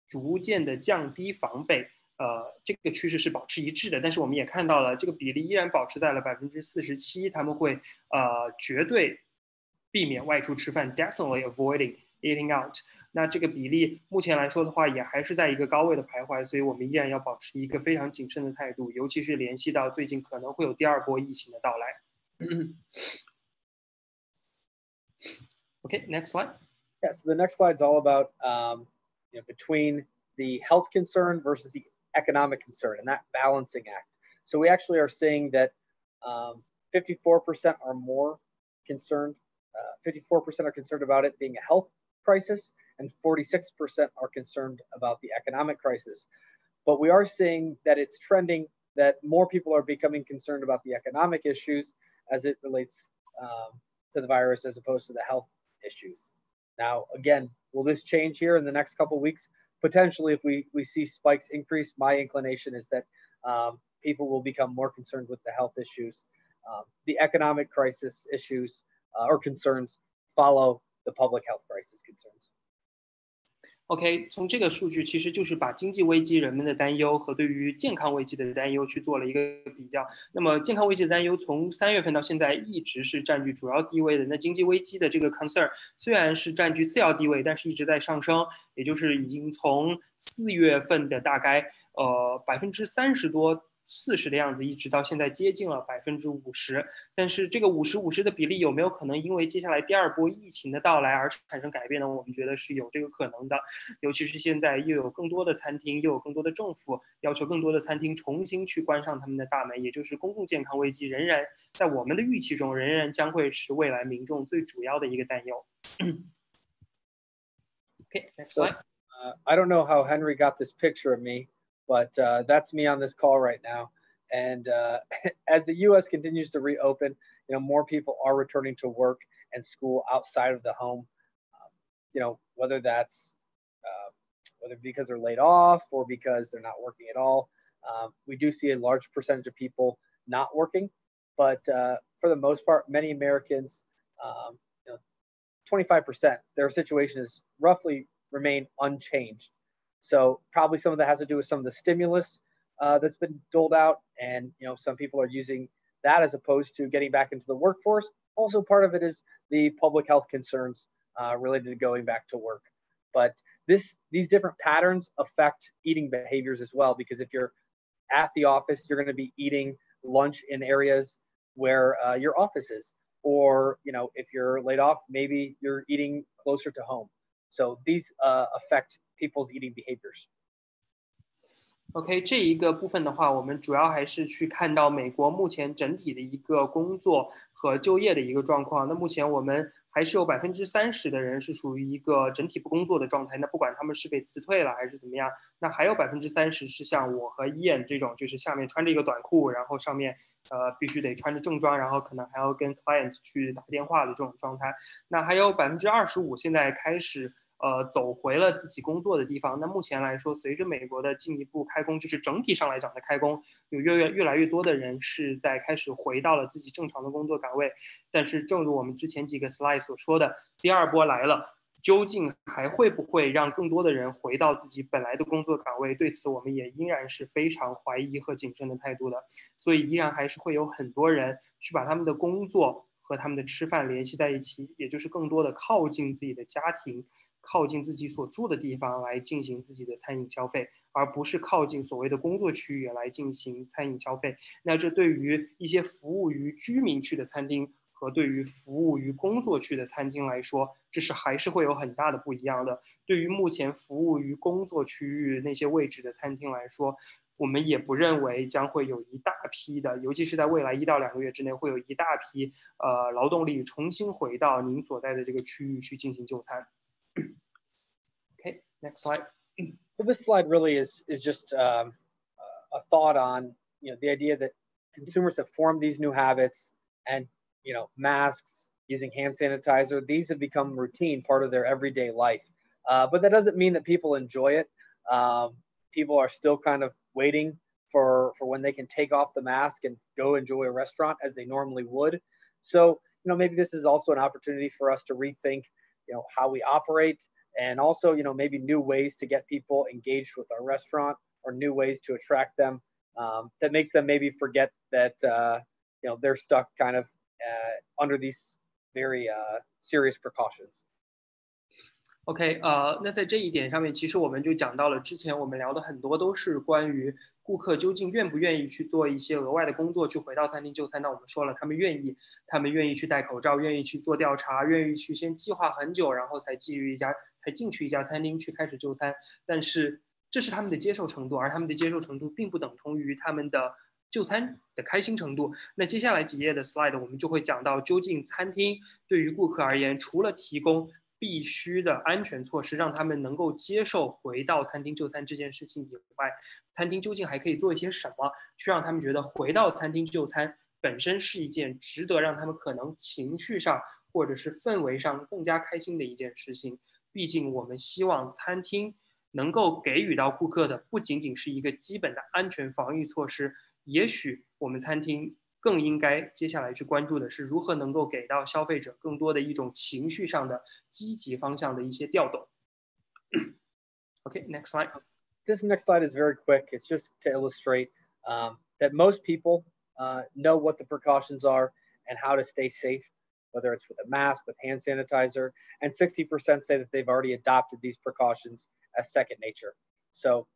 逐渐的降低防备，这个趋势是保持一致的。但是我们也看到了，这个比例依然保持在了47%，他们会绝对避免外出吃饭 ，definitely avoiding eating out。那这个比例目前来说的话，也还是在一个高位的徘徊，所以我们依然要保持一个非常谨慎的态度，尤其是联系到最近可能会有第二波疫情的到来。Okay, next slide. Yeah, so the next slide is all about between the health concern versus the economic concern and that balancing act. So we actually are seeing that 54% are more concerned. 54% are concerned about it being a health crisis, and 46% are concerned about the economic crisis. But we are seeing that it's trending that more people are becoming concerned about the economic issues as it relates to the virus as opposed to the health issues. Now, again, will this change here in the next couple of weeks? Potentially, if we see spikes increase, my inclination is that people will become more concerned with the health issues. The economic crisis issues or concerns follow the public health crisis concerns. OK， 从这个数据其实就是把经济危机人们的担忧和对于健康危机的担忧去做了一个比较。那么健康危机的担忧从3月份到现在一直是占据主要地位的。那经济危机的这个 concern 虽然是占据次要地位，但是一直在上升，也就是已经从4月份的大概30%多40%的样子，一直到现在接近了50%。但是这个50-50的比例有没有可能因为接下来第二波疫情的到来而产生改变呢？我们觉得是有这个可能的，尤其是现在又有更多的餐厅，又有更多的政府要求更多的餐厅重新去关上他们的大门，也就是公共健康危机仍然在我们的预期中，仍然将会是未来民众最主要的一个担忧。Okay, next slide. I don't know how Henry got this picture of me, but that's me on this call right now. And as the U.S. continues to reopen, more people are returning to work and school outside of the home. Whether that's whether because they're laid off or because they're not working at all. We do see a large percentage of people not working, but for the most part, many Americans, 25%, their situation is roughly remain unchanged. So probably some of that has to do with some of the stimulus that's been doled out, and some people are using that as opposed to getting back into the workforce. Also, part of it is the public health concerns related to going back to work. But these different patterns affect eating behaviors as well, because if you're at the office, you're going to be eating lunch in areas where your office is, or if you're laid off, maybe you're eating closer to home. So these affect people's eating behaviors. OK， 这一个部分的话，我们主要还是去看到美国目前整体的一个工作和就业的一个状况。那目前我们还是有30%的人是属于一个整体不工作的状态。那不管他们是被辞退了还是怎么样，那还有30%是像我和Ian这种，就是下面穿着一个短裤，然后上面必须得穿着正装，然后可能还要跟 client 去打电话的这种状态。那还有25%现在开始走回了自己工作的地方。那目前来说，随着美国的进一步开工，就是整体上来讲的开工，有越来越多的人是在开始回到了自己正常的工作岗位。但是正如我们之前几个 slide 所说的，第二波来了，究竟还会不会让更多的人回到自己本来的工作岗位？对此我们也依然是非常怀疑和谨慎的态度的。所以依然还是会有很多人去把他们的工作和他们的吃饭联系在一起，也就是更多的靠近自己的家庭，靠近自己所住的地方来进行自己的餐饮消费，而不是靠近所谓的工作区域来进行餐饮消费。那这对于一些服务于居民区的餐厅和对于服务于工作区的餐厅来说，这是还是会有很大的不一样的。对于目前服务于工作区域那些位置的餐厅来说，我们也不认为将会有一大批的，尤其是在未来1到2个月之内，会有一大批劳动力重新回到您所在的这个区域去进行就餐。Okay, next slide. So this slide really is just a thought on the idea that consumers have formed these new habits, and masks, using hand sanitizer, these have become routine, part of their everyday life. But that doesn't mean that people enjoy it. People are still kind of waiting for when they can take off the mask and go enjoy a restaurant as they normally would. So maybe this is also an opportunity for us to rethink how we operate, and also maybe new ways to get people engaged with our restaurant, or new ways to attract them that makes them maybe forget that they're stuck kind of under these very serious precautions. OK， 那在这一点上面，其实我们就讲到了之前我们聊的很多都是关于顾客究竟愿不愿意去做一些额外的工作，去回到餐厅就餐。那我们说了，他们愿意去戴口罩，愿意去做调查，愿意去先计划很久，然后才进去一家餐厅去开始就餐。但是这是他们的接受程度，而他们的接受程度并不等同于他们的就餐的开心程度。那接下来几页的 slide 我们就会讲到，究竟餐厅对于顾客而言，除了提供必须的安全措施，让他们能够接受回到餐厅就餐这件事情以外，餐厅究竟还可以做一些什么，去让他们觉得回到餐厅就餐本身是一件值得让他们可能情绪上或者是氛围上更加开心的一件事情。毕竟我们希望餐厅能够给予到顾客的不仅仅是一个基本的安全防御措施，也许我们餐厅更应该接下来去关注的是如何能够给到消费者更多的一种情绪上的积极方向的一些调动。Okay, next slide. This next slide is very quick. It's just to illustrate that most people know what the precautions are and how to stay safe, whether it's with a mask, with hand sanitizer, and 60% say that they've already adopted these precautions as second nature. So,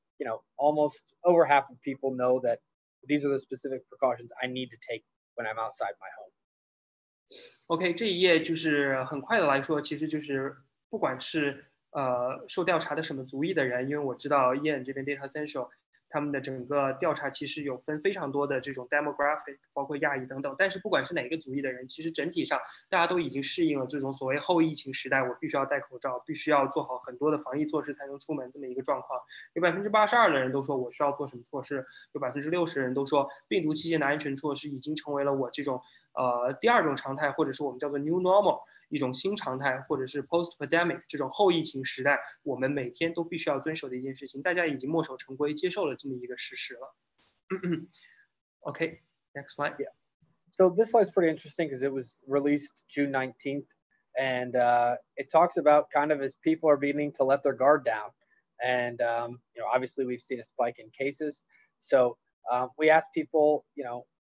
almost over half of people know that these are the specific precautions I need to take when I'm outside my home. OK， 这一页就是很快的来说，其实就是不管是受调查的什么族裔的人，因为我知道 Ian 这边 Datassential 他们的整个调查其实有分非常多的这种 demographic， 包括亚裔等等。但是不管是哪个族裔的人，其实整体上大家都已经适应了这种所谓后疫情时代，我必须要戴口罩，必须要做好很多的防疫措施才能出门这么一个状况。有82%的人都说我需要做什么措施，有60%的人都说病毒期间的安全措施已经成为了我这种第二种常态，或者是我们叫做 new normal。一种新常态，或者是 post-pandemic 这种后疫情时代，我们每天都必须要遵守的一件事情，大家已经墨守成规，接受了这么一个事实了。OK, next slide. Yeah. So this slide is pretty interesting because it was released June 19th, and it talks about kind of as people are beginning to let their guard down, and obviously we've seen a spike in cases. So we asked people,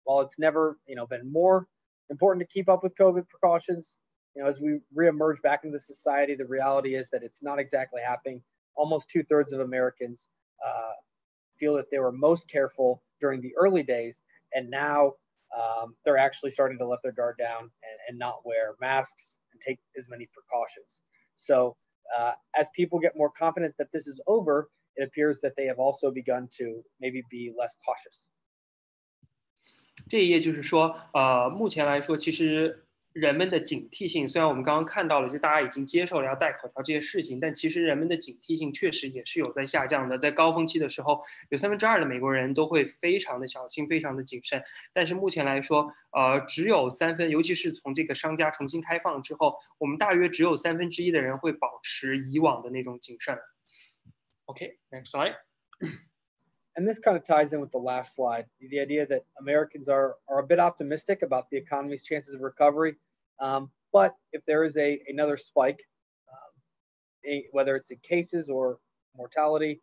while it's never been more important to keep up with COVID precautions. As we reemerge back into society, the reality is that it's not exactly happening. Almost 2/3 of Americans feel that they were most careful during the early days, and now they're actually starting to let their guard down and not wear masks and take as many precautions. So as people get more confident that this is over, it appears that they have also begun to maybe be less cautious. 这一页就是说，目前来说，其实人们的警惕性，虽然我们刚刚看到了，就大家已经接受了要戴口罩这些事情，但其实人们的警惕性确实也是有在下降的。在高峰期的时候，有2/3的美国人都会非常的小心，非常的谨慎。但是目前来说，只有3分，尤其是从这个商家重新开放之后，我们大约只有1/3的人会保持以往的那种谨慎。OK, next slide. And this kind of ties in with the last slide, the idea that Americans are a bit optimistic about the economy's chances of recovery. But if there is another spike, whether it's in cases or mortality,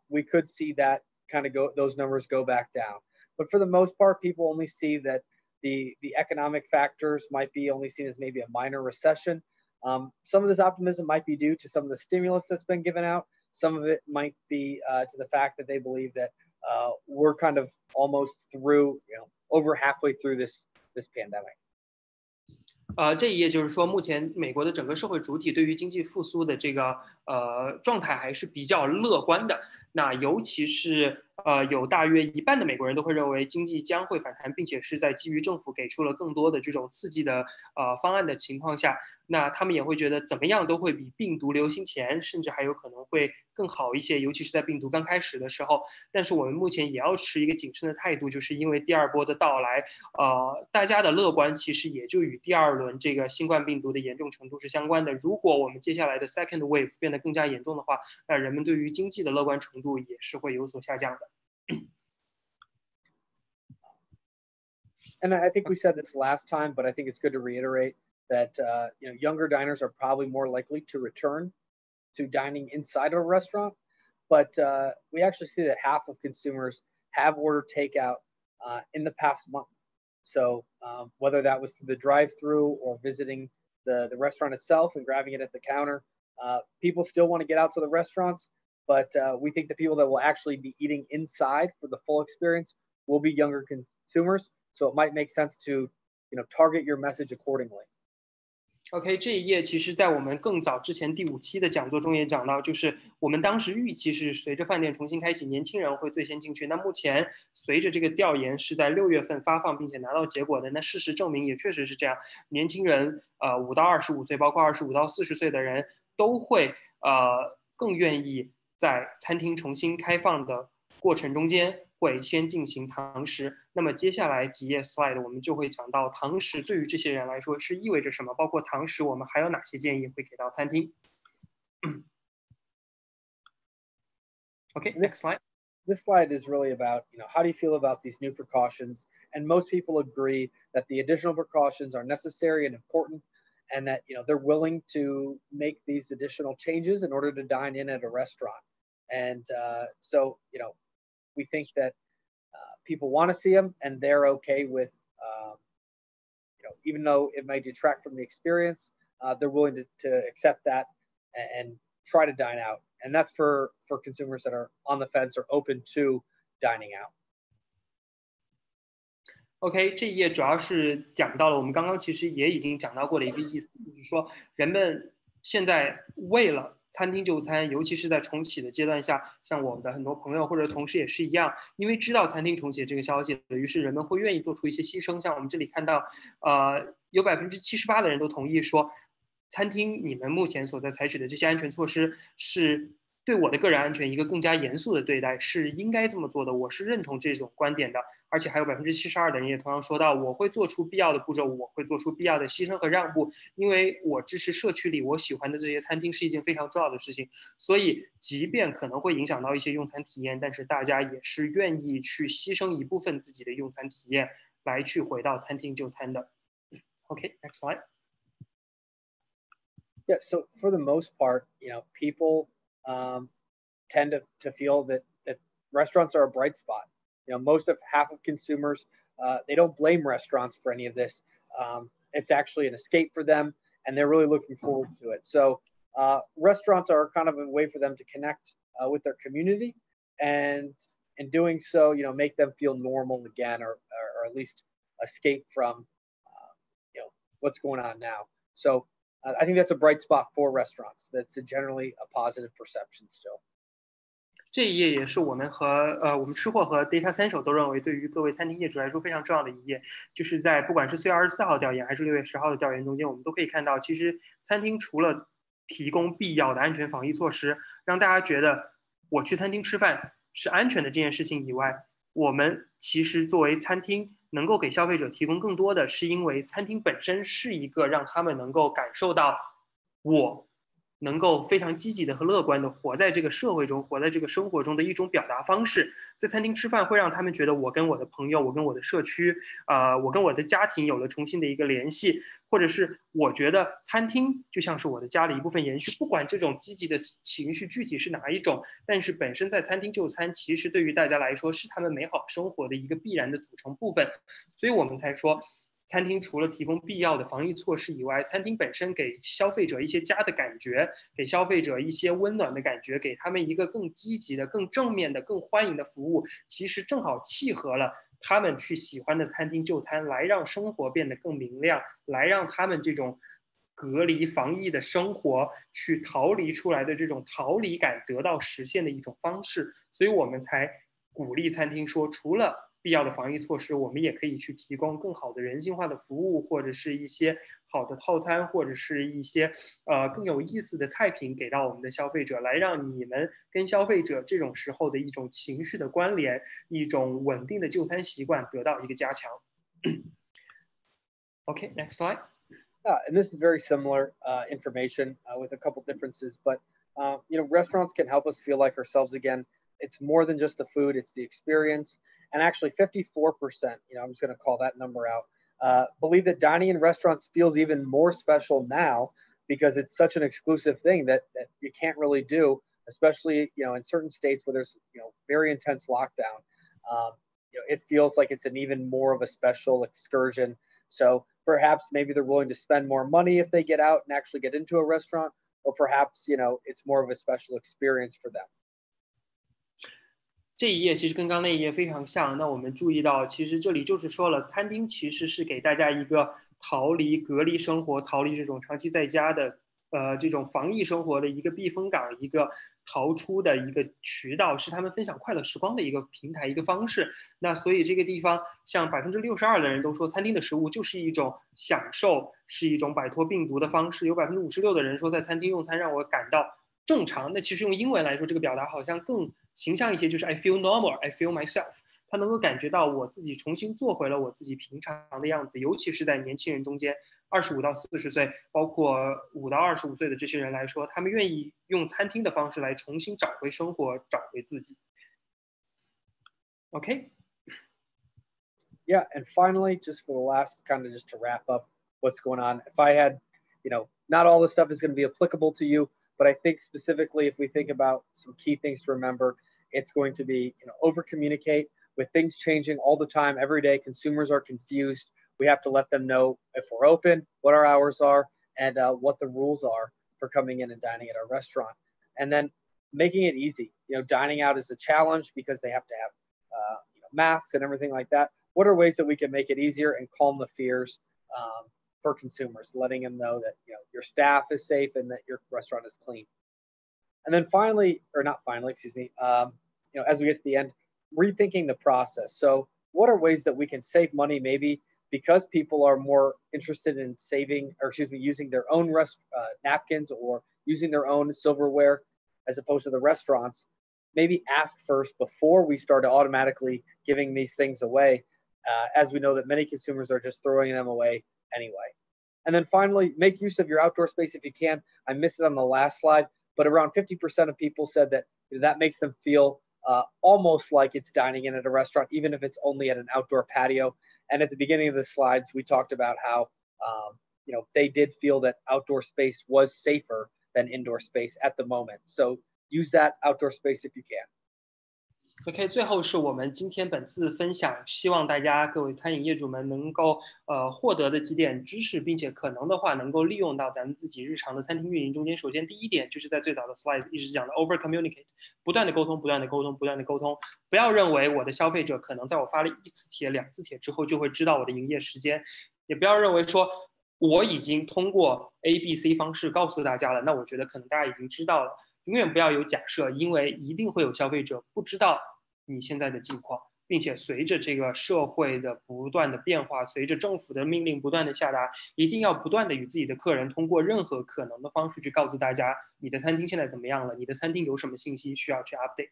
we could see that kind of those numbers go back down. But for the most part, people only see that the economic factors might be only seen as maybe a minor recession. Some of this optimism might be due to some of the stimulus that's been given out. Some of it might be to the fact that they believe that we're kind of almost through, over halfway through this pandemic. 这一页就是说，目前美国的整个社会主体对于经济复苏的这个状态还是比较乐观的。那尤其是有大约1半的美国人都会认为经济将会反弹，并且是在基于政府给出了更多的这种刺激的方案的情况下，那他们也会觉得怎么样都会比病毒流行前，甚至还有可能会更好一些，尤其是在病毒刚开始的时候。但是我们目前也要持一个谨慎的态度，就是因为第二波的到来，大家的乐观其实也就与第二轮这个新冠病毒的严重程度是相关的。如果我们接下来的 second wave 变得更加严重的话，那人们对于经济的乐观程度也是会有所下降的。And I think we said this last time, but I think it's good to reiterate that younger diners are probably more likely to return to dining inside of a restaurant. But we actually see that half of consumers have ordered takeout in the past month. So whether that was through the drive-through or visiting the restaurant itself and grabbing it at the counter, people still want to get out to the restaurants. But we think the people that will actually be eating inside for the full experience will be younger consumers. So it might make sense to, target your message accordingly. OK， 这一页其实在我们更早之前第5期的讲座中也讲到，就是我们当时预期是随着饭店重新开启，年轻人会最先进去。那目前随着这个调研是在6月份发放并且拿到结果的，那事实证明也确实是这样，年轻人5到25岁，包括25到40岁的人都会更愿意在餐厅重新开放的过程中间会先进行堂食。那么接下来几页 slide 我们就会讲到堂食对于这些人来说是意味着什么，包括堂食我们还有哪些建议会给到餐厅。Okay, next slide. This slide is really about, how do you feel about these new precautions? And most people agree that the additional precautions are necessary and important, and that, they're willing to make these additional changes in order to dine in at a restaurant. And so, we think that people want to see them, and they're okay with, even though it may detract from the experience, they're willing to accept that and try to dine out. And that's for consumers that are on the fence or open to dining out. OK，这一页主要是讲到了我们刚刚其实也已经讲到过的一个意思，就是说人们现在为了餐厅就餐，尤其是在重启的阶段下，像我们的很多朋友或者同事也是一样，因为知道餐厅重启这个消息，于是人们会愿意做出一些牺牲。像我们这里看到，有78%的人都同意说，餐厅你们目前所在采取的这些安全措施是对我的个人安全一个更加严肃的对待，是应该这么做的。我是认同这种观点的，而且还有72%的人也同样说到，我会做出必要的步骤，我会做出必要的牺牲和让步，因为我支持社区里我喜欢的这些餐厅是一件非常重要的事情。所以，即便可能会影响到一些用餐体验，但是大家也是愿意去牺牲一部分自己的用餐体验，来去回到餐厅就餐的。OK，next slide. Yeah, so for the most part, people tend to feel that restaurants are a bright spot. Half of consumers, they don't blame restaurants for any of this. It's actually an escape for them, and they're really looking forward to it. So restaurants are kind of a way for them to connect with their community, and in doing so, make them feel normal again, or at least escape from what's going on now. So I think that's a bright spot for restaurants. That's generally a positive perception still. 这一页也是我们我们吃货和 Datassential 都认为对于各位餐厅业主来说非常重要的一页，就是在不管是4月24号调研还是6月10号的调研中间，我们都可以看到，其实餐厅除了提供必要的安全防疫措施，让大家觉得我去餐厅吃饭是安全的这件事情以外，我们其实作为餐厅能够给消费者提供更多的是因为餐厅本身是一个让他们能够感受到我能够非常积极的和乐观的活在这个社会中，活在这个生活中的一种表达方式。在餐厅吃饭会让他们觉得我跟我的朋友，我跟我的社区，我跟我的家庭有了重新的一个联系，或者是我觉得餐厅就像是我的家的一部分延续。不管这种积极的情绪具体是哪一种，但是本身在餐厅就餐，其实对于大家来说是他们美好生活的一个必然的组成部分。所以我们才说，餐厅除了提供必要的防疫措施以外，餐厅本身给消费者一些家的感觉，给消费者一些温暖的感觉，给他们一个更积极的、更正面的、更欢迎的服务，其实正好契合了他们去喜欢的餐厅就餐，来让生活变得更明亮，来让他们这种隔离防疫的生活去逃离出来的这种逃离感得到实现的一种方式。所以我们才鼓励餐厅说，除了必要的防疫措施，我们也可以去提供更好的人性化的服务，或者是一些好的套餐，或者是一些更有意思的菜品给到我们的消费者，来让你们跟消费者这种时候的一种情绪的关联，一种稳定的就餐习惯得到一个加强。Okay, next slide. And this is very similar information with a couple differences, but restaurants can help us feel like ourselves again. It's more than just the food; it's the experience. And actually 54%, I'm just going to call that number out, believe that dining in restaurants feels even more special now because it's such an exclusive thing that you can't really do, especially, in certain states where there's, very intense lockdown. It feels like it's an even more of a special excursion. So perhaps maybe they're willing to spend more money if they get out and actually get into a restaurant, or perhaps, it's more of a special experience for them. 这一页其实跟刚刚那一页非常像。那我们注意到，其实这里就是说了，餐厅其实是给大家一个逃离隔离生活、逃离这种长期在家的这种防疫生活的一个避风港、一个逃出的一个渠道，是他们分享快乐时光的一个平台、一个方式。那所以这个地方，像62%的人都说，餐厅的食物就是一种享受，是一种摆脱病毒的方式。有56%的人说，在餐厅用餐让我感到正常。那其实用英文来说，这个表达好像更形象一些，就是 I feel normal, I feel myself。他能够感觉到我自己重新做回了我自己平常的样子，尤其是在年轻人中间，25到40岁，包括5到25岁的这些人来说，他们愿意用餐厅的方式来重新找回生活，找回自己。Okay. Yeah, and finally, just for the last kind of just to wrap up what's going on, if I had, not all this stuff is going to be applicable to you, but I think specifically if we think about some key things to remember, it's going to be, over communicate. With things changing all the time, every day, consumers are confused. We have to let them know if we're open, what our hours are, and what the rules are for coming in and dining at our restaurant. And then making it easy. Dining out is a challenge because they have to have masks and everything like that. what are ways that we can make it easier and calm the fears for consumers, letting them know that your staff is safe and that your restaurant is clean. And then finally, or not finally, excuse me, as we get to the end, rethinking the process. So what are ways that we can save money, maybe because people are more interested in using their own napkins or using their own silverware as opposed to the restaurants? Maybe ask first before we start automatically giving these things away, as we know that many consumers are just throwing them away anyway. And then finally, make use of your outdoor space if you can. I missed it on the last slide, but around 50% of people said that makes them feel almost like it's dining in at a restaurant, even if it's only at an outdoor patio. And at the beginning of the slides, we talked about how they did feel that outdoor space was safer than indoor space at the moment. So use that outdoor space if you can. OK， 最后是我们今天本次分享，希望大家各位餐饮业主们能够获得的几点知识，并且可能的话能够利用到咱们自己日常的餐厅运营中间。首先第一点就是在最早的 slide 一直讲的 over communicate， 不断的沟通，不断的沟通，不断的沟通。不要认为我的消费者可能在我发了1次帖、2次帖之后就会知道我的营业时间，也不要认为说我已经通过 A、B、C 方式告诉大家了，那我觉得可能大家已经知道了。永远不要有假设，因为一定会有消费者不知道你现在的境况，并且随着这个社会的不断的变化，随着政府的命令不断的下达，一定要不断的与自己的客人通过任何可能的方式去告诉大家你的餐厅现在怎么样了，你的餐厅有什么信息需要去 update。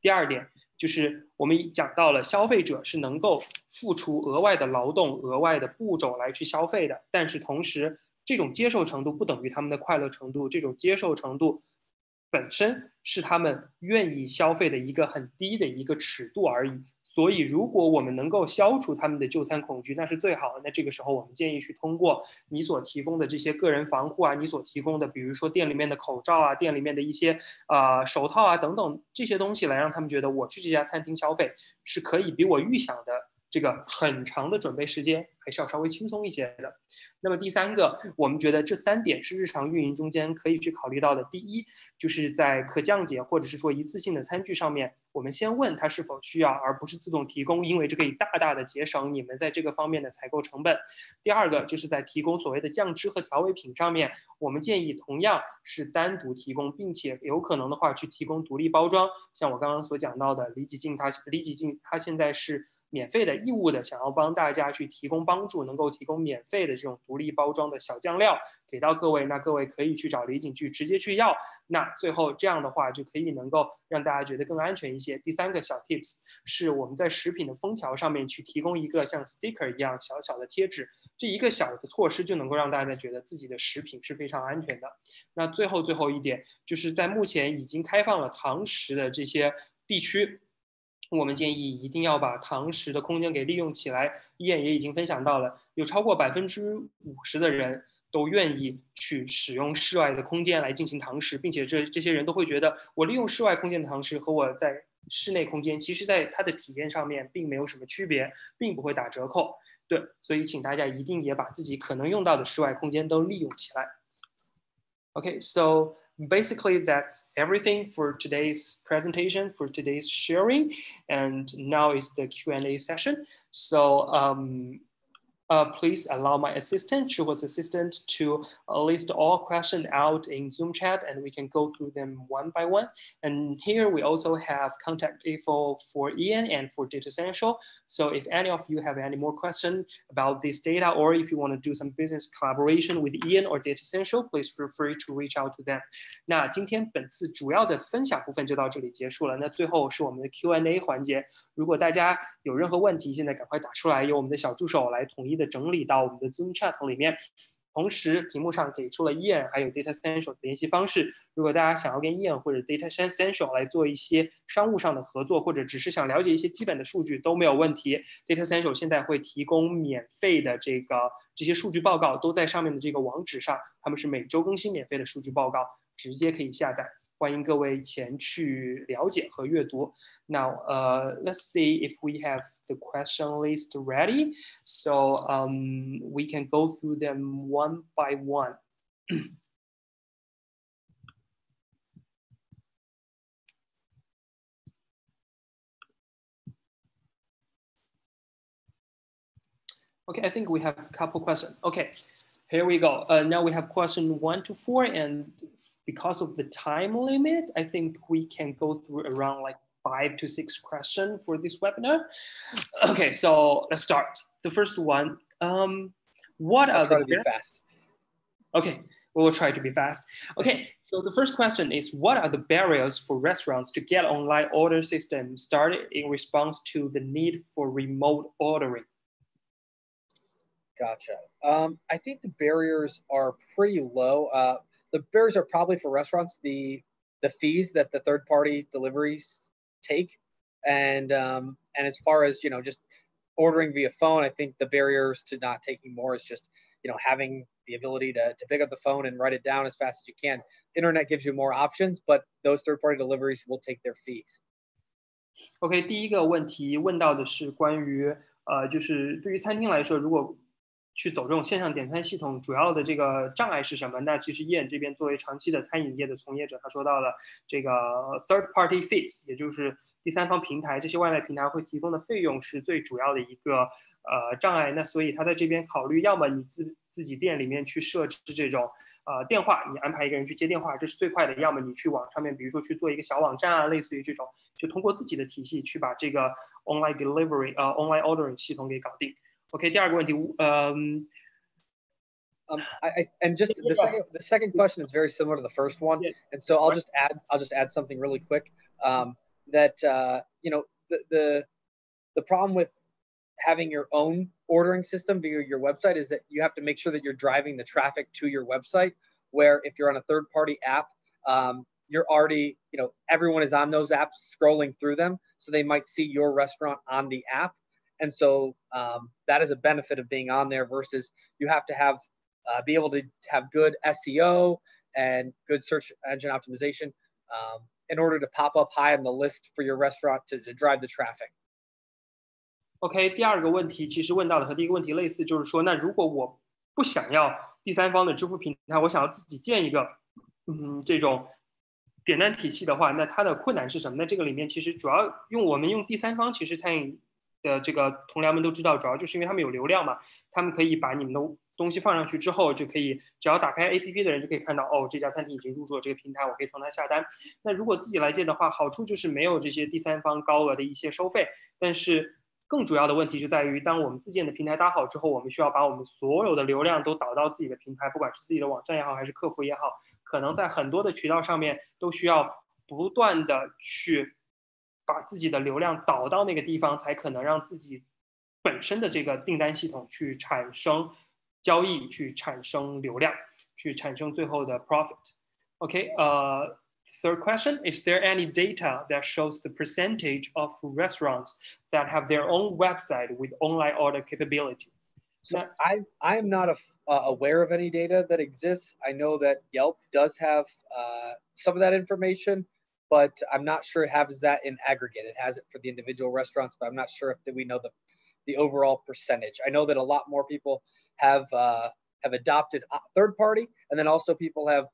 第二点就是我们讲到了消费者是能够付出额外的劳动、额外的步骤来去消费的，但是同时这种接受程度不等于他们的快乐程度，这种接受程度本身是他们愿意消费的一个很低的一个尺度而已。所以如果我们能够消除他们的就餐恐惧，那是最好的。那这个时候我们建议去通过你所提供的这些个人防护啊，你所提供的比如说店里面的口罩啊，店里面的一些手套啊等等这些东西，来让他们觉得我去这家餐厅消费是可以比我预想的这个很长的准备时间还是要稍微轻松一些的。那么第三个，我们觉得这3点是日常运营中间可以去考虑到的。第一，就是在可降解或者是说一次性的餐具上面，我们先问他是否需要，而不是自动提供，因为这可以大大的节省你们在这个方面的采购成本。第二个，就是在提供所谓的酱汁和调味品上面，我们建议同样是单独提供，并且有可能的话去提供独立包装。像我刚刚所讲到的李几静他现在是免费的义务的，想要帮大家去提供帮助，能够提供免费的这种独立包装的小酱料给到各位，那各位可以去找李锦去直接去要。那最后这样的话就可以能够让大家觉得更安全一些。第3个小 tips 是我们在食品的封条上面去提供一个像 sticker 一样小小的贴纸，这一个小的措施就能够让大家觉得自己的食品是非常安全的。那最后一点就是在目前已经开放了堂食的这些地区，我们建议一定要把堂食的空间给利用起来。Ian也已经分享到了，有超过50%的人都愿意去使用室外的空间来进行堂食，并且这些人都会觉得，我利用室外空间的堂食和我在室内空间，其实在它的体验上面并没有什么区别，并不会打折扣。对，所以请大家一定也把自己可能用到的室外空间都利用起来。Okay, so basically that's everything for today's presentation, for today's sharing, and now is the Q&A session. So please allow my assistant, Chihuahua's assistant, to list all questions out in Zoom chat, and we can go through them one by one. And here we also have contact info for Ian and for Datassential. So if any of you have any more questions about this data, or if you want to do some business collaboration with Ian or Datassential, please feel free to reach out to them. 那今天本次主要的分享部分就到这里结束了。那最后是我们的 Q&A 环节，如果大家有任何问题，现在赶快打出来，由我们的小助手来统一的整理到我们的 Zoom chat 里面。同时屏幕上给出了 Ian 还有 Datassential 的联系方式，如果大家想要跟 Ian 或者 Datassential 来做一些商务上的合作，或者只是想了解一些基本的数据都没有问题。Datassential 现在会提供免费的这些数据报告，都在上面的这个网址上，他们是每周更新免费的数据报告，直接可以下载。欢迎各位前去了解和阅读。Now, let's see if we have the question list ready. So we can go through them one by one. Okay, I think we have a couple questions. Okay, here we go. Now we have question 1 to 4, and because of the time limit, I think we can go through around like 5 to 6 questions for this webinar. Okay, so let's start. The first one, what I'll are try the to be fast. Okay, we will try to be fast. Okay, so the first question is, what are the barriers for restaurants to get online order system started in response to the need for remote ordering? Gotcha. I think the barriers are pretty low. The barriers are probably for restaurants, the fees that the third-party deliveries take, and as far as just ordering via phone, I think the barriers to not taking more is just having the ability to pick up the phone and write it down as fast as you can. Internet gives you more options, but those third-party deliveries will take their fees. OK， 第一个问题问到的是关于就是对于餐厅来说，如果去走这种线上点餐系统，主要的这个障碍是什么？那其实燕这边作为长期的餐饮业的从业者，他说到了这个 third party fees， 也就是第三方平台，这些外卖平台会提供的费用是最主要的一个障碍。那所以他在这边考虑，要么你自己店里面去设置这种电话，你安排一个人去接电话，这是最快的；要么你去网上面，比如说去做一个小网站啊，类似于这种，就通过自己的体系去把这个 online delivery online ordering 系统给搞定。OK， 第二个问题and just the second question is very similar to the first one, and so I'll just add something really quick. That the problem with having your own ordering system via your website is that you have to make sure that you're driving the traffic to your website. Where if you're on a third-party app, you're already everyone is on those apps scrolling through them, so they might see your restaurant on the app. And so that is a benefit of being on there versus you have to have be able to have good SEO and good search engine optimization in order to pop up high on the list for your restaurant to drive the traffic. OK， 第二个问题其实问到的和第一个问题类似，就是说，那如果我不想要第三方的支付平台，我想要自己建一个这种点单体系的话，那它的困难是什么？那这个里面其实主要我们用第三方，其实餐饮的这个同僚们都知道，主要就是因为他们有流量嘛，他们可以把你们的东西放上去之后，就可以只要打开 APP 的人就可以看到，哦，这家餐厅已经入驻了这个平台，我可以从它下单。那如果自己来建的话，好处就是没有这些第三方高额的一些收费，但是更主要的问题就在于，当我们自建的平台搭好之后，我们需要把我们所有的流量都导到自己的平台，不管是自己的网站也好，还是客服也好，可能在很多的渠道上面都需要不断的去把自己的流量导到那个地方，才可能让自己本身的这个订单系统去产生交易，去产生流量，去产生最后的 profit。OK， third question, is there any data that shows the percentage of restaurants that have their own website with online order capability? So I am not aware of any data that exists. I know that Yelp does have some of that information, but I'm not sure it has that in aggregate. It has it for the individual restaurants, but I'm not sure if we know the overall percentage. I know that a lot more people have adopted third party, and then also people have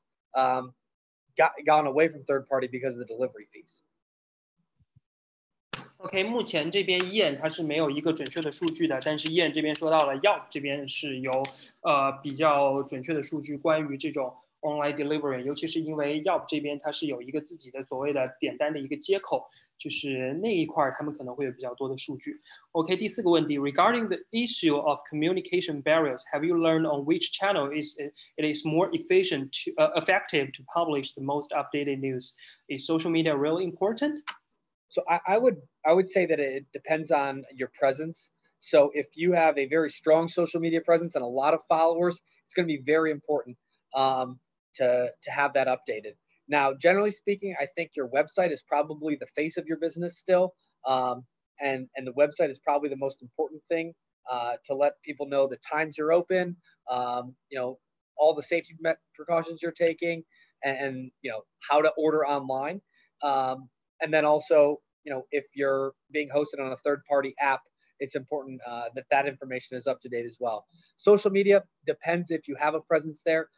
gone away from third party because of the delivery fees. OK， 目前这边燕它是没有一个准确的数据的，但是燕这边说到了 Yelp 这边是有比较准确的数据关于这种 online delivery， 尤其是因为 Yelp 这边它是有一个自己的所谓的点单的一个接口，就是那一块他们可能会有比较多的数据。OK， 第四个问题 ，Regarding the issue of communication barriers, have you learned on which channel it is more effective to publish the most updated news? Is social media really important? So I would say that it depends on your presence. So if you have a very strong social media presence and a lot of followers, it's going to be very important to have that updated. Now, generally speaking, I think your website is probably the face of your business still, and the website is probably the most important thing to let people know the times you're open, all the safety precautions you're taking, and how to order online. And then also, if you're being hosted on a third-party app, it's important that information is up to date as well. Social media depends if you have a presence there.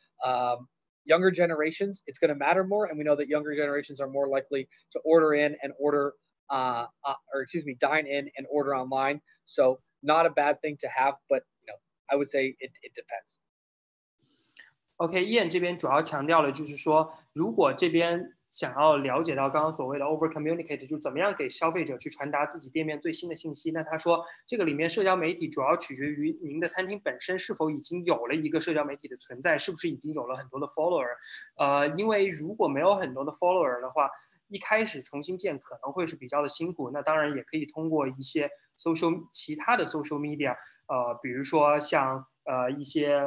Younger generations, it's going to matter more, and we know that younger generations are more likely to order in and dine in and order online. So not a bad thing to have, but I would say it depends. OK， 燕这边主要强调了，就是说，如果这边想要了解到刚刚所谓的 over communicate， 就怎么样给消费者去传达自己店面最新的信息，那他说这个里面社交媒体主要取决于您的餐厅本身是否已经有了一个社交媒体的存在，是不是已经有了很多的 follower。因为如果没有很多的 follower 的话，一开始重新建可能会是比较的辛苦。那当然也可以通过一些其他的 social media， 比如说像一些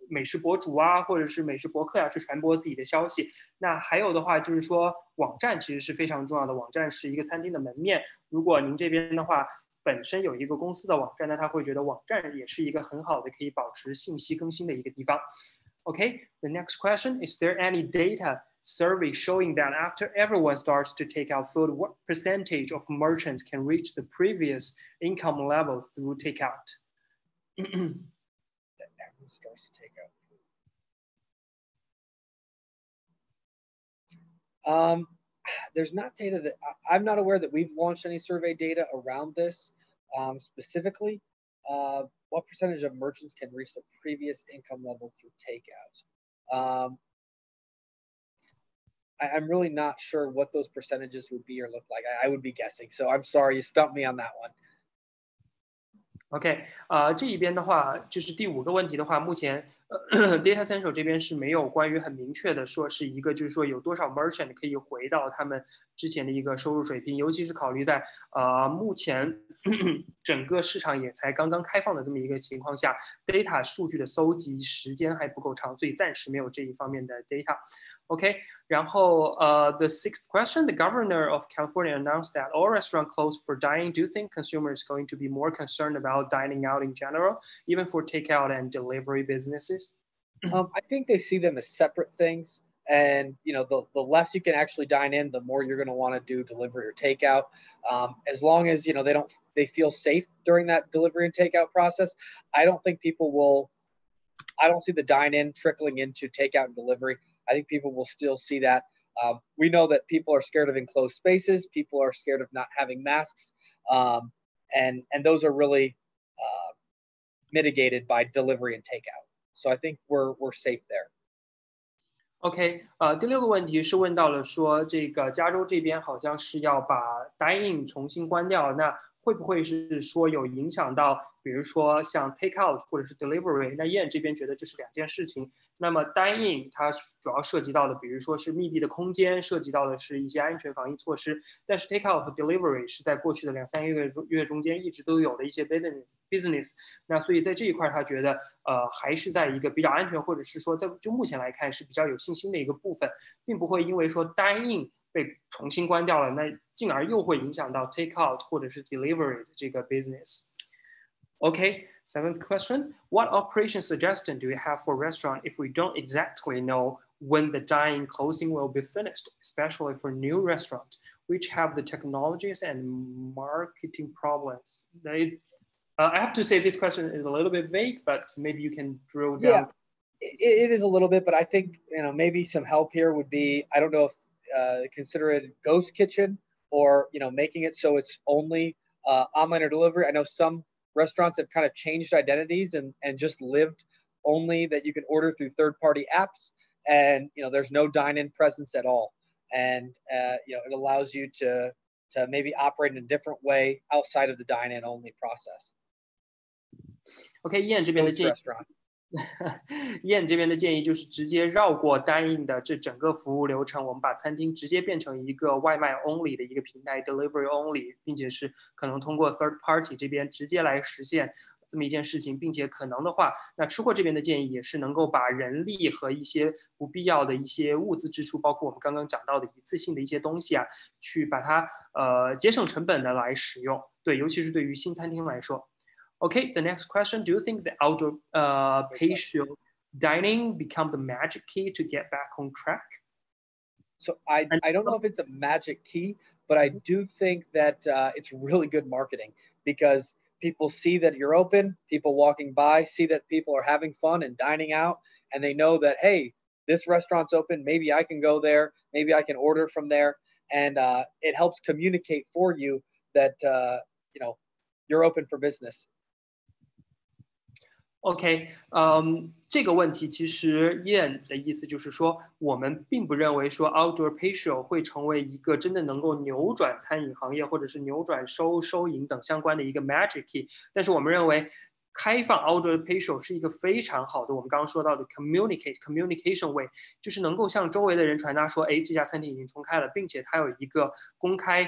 美食博主啊，或者是美食博客啊，去传播自己的消息。那还有的话就是说，网站其实是非常重要的。网站是一个餐厅的门面。如果您这边的话本身有一个公司的网站，那他会觉得网站也是一个很好的可以保持信息更新的一个地方。Okay, the next question, is there any data survey showing that after everyone starts to take out food, what percentage of merchants can reach the previous income level through takeout? That everyone starts to take out food. There's not data that I'm not aware that we've launched any survey data around this specifically. What percentage of merchants can reach the previous income level through takeout? I'm really not sure what those percentages would be or look like. I would be guessing. So I'm sorry, you stumped me on that one. OK， 这一边的话，就是第5个问题的话，目前Datassential 这边是没有关于很明确的说是一个，就是说有多少 merchant 可以回到他们之前的一个收入水平，尤其是考虑在目前整个市场也才刚刚开放的这么一个情况下 ，data 数据的搜集时间还不够长，所以暂时没有这一方面的 data。OK， 然后the 6th question, the governor of California announced that all restaurants closed for dining. Do you think consumers are going to be more concerned about dining out in general, even for takeout and delivery businesses? I think they see them as separate things. And the less you can actually dine in, the more you're going to want to do delivery or takeout. As long as they feel safe during that delivery and takeout process, I don't think people will. I don't see the dine in trickling into takeout and delivery. I think people will still see that. We know that people are scared of enclosed spaces. People are scared of not having masks, and those are really mitigated by delivery and takeout. So I think we're safe there. OK， 第6个问题是问到了说，这个加州这边好像是要把 dine-in 重新关掉，那会不会是说有影响到，比如说像 takeout 或者是 delivery？ 那燕这边觉得这是2件事情。那么 dine-in 它主要涉及到的，比如说是密闭的空间，涉及到的是一些安全防疫措施。但是 takeout 和 delivery 是在过去的2-3个月中间一直都有的一些 business。那所以在这一块，他觉得还是在一个比较安全，或者是说就目前来看是比较有信心的一个部分，并不会因为说 dine-in 被重新关掉了，那进而又会影响到 takeout 或者是 delivery 的这个 business。Okay, 7th question. What operation suggestion do you have for restaurant if we don't exactly know when the dine-in closing will be finished, especially for new restaurants which have the technologies and marketing problems? I have to say this question is a little bit vague, but maybe you can drill down. Yeah, it is a little bit, but I think maybe some help here would be, I don't know if consider it a ghost kitchen or making it so it's only online or delivery. I know some restaurants have kind of changed identities and just lived only that you can order through third-party apps, and there's no dine-in presence at all, and it allows you to maybe operate in a different way outside of the dine-in only process. OK， 燕这边的建议。燕这边的建议就是直接绕过dine-in的这整个服务流程，我们把餐厅直接变成一个外卖 only 的一个平台 ，delivery only， 并且是可能通过 third party 这边直接来实现这么一件事情，并且可能的话，那吃货这边的建议也是能够把人力和一些不必要的一些物资支出，包括我们刚刚讲到的一次性的一些东西啊，去把它节省成本的来使用。对，尤其是对于新餐厅来说。Okay, the next question. Do you think the outdoor patio dining become the magic key to get back on track? So I don't know if it's a magic key, but I do think that it's really good marketing because people see that you're open, people walking by see that people are having fun and dining out, and they know that, hey, this restaurant's open, maybe I can go there, maybe I can order from there, and it helps communicate for you that you're open for business. OK，这个问题其实 Ian 的意思就是说，我们并不认为说 outdoor patio 会成为一个真的能够扭转餐饮行业或者是扭转收银等相关的一个 magic key，但是我们认为开放 outdoor patio 是一个非常好的，我们刚刚说到的 communication way，就是能够向周围的人传达说，哎，这家餐厅已经重开了，并且它有一个公开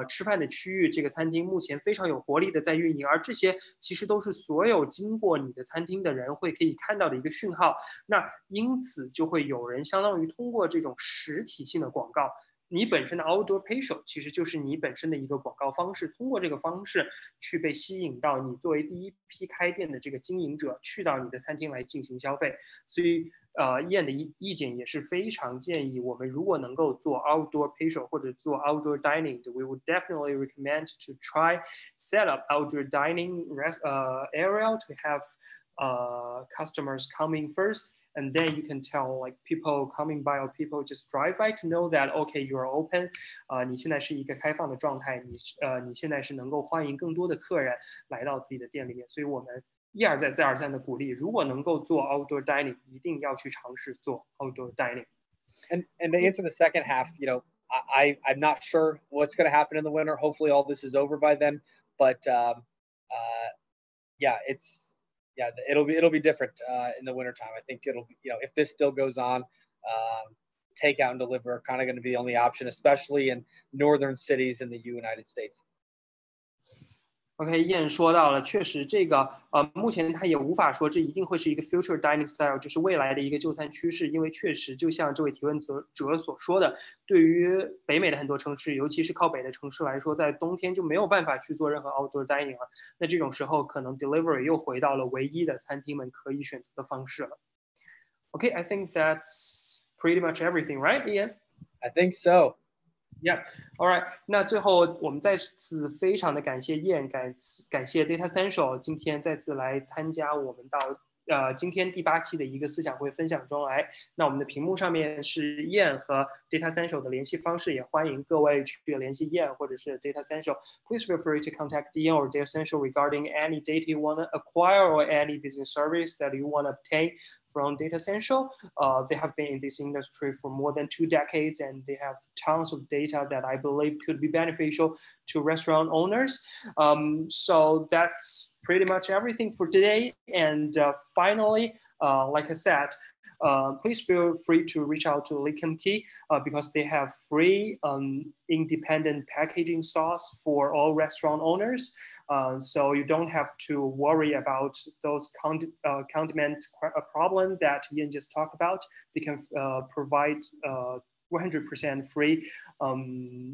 吃饭的区域，这个餐厅目前非常有活力的在运营，而这些其实都是所有经过你的餐厅的人会可以看到的一个讯号。那因此就会有人相当于通过这种实体性的广告。你本身的 outdoor patio 其实就是你本身的一个广告方式，通过这个方式去被吸引到你作为第一批开店的这个经营者去到你的餐厅来进行消费。所以Ian 的意见也是非常建议我们如果能够做 outdoor patio 或者做 outdoor dining，we would definitely recommend to try set up outdoor dining area to have customers coming first.And then you can tell like people coming by or people just drive by to know that okay you are open， 你现在是一个开放的状态，你现在是能够欢迎更多的客人来到自己的店里面，所以我们一而再再而三的鼓励，如果能够做 outdoor dining， 一定要去尝试做 outdoor dining。And to answer the second half, I'm not sure what's going to happen in the winter. Hopefully all this is over by then, but yeah, it'll be different in the wintertime. I think it'll be, if this still goes on, takeout and deliver are kind of going to be the only option, especially in northern cities in the United States. OK， 燕说到了，确实这个目前他也无法说这一定会是一个 future dining style， 就是未来的一个就餐趋势，因为确实就像这位提问者所说的，对于北美的很多城市，尤其是靠北的城市来说，在冬天就没有办法去做任何 outdoor dining 了。那这种时候，可能 delivery 又回到了唯一的餐厅们可以选择的方式了。OK，I think that's pretty much everything, right, Ian? I think so. Yeah, all right. 那最后我们再次非常的感谢Ian，感谢 Datassential 今天再次来参加我们到今天第8期的一个思想会分享中来。那我们的屏幕上面是Ian和 Datassential 的联系方式，也欢迎各位去联系Ian或者是 Datassential. Please feel free to contact Ian or Datassential regarding any data you want to acquire or any business service that you want to obtain.From Datassential, they have been in this industry for more than 2 decades, and they have tons of data that I believe could be beneficial to restaurant owners. So that's pretty much everything for today. And finally, like I said, please feel free to reach out to Likem Key because they have free independent packaging sauce for all restaurant owners. So you don't have to worry about those condiment problem that Ian just talked about. They can provide 100% free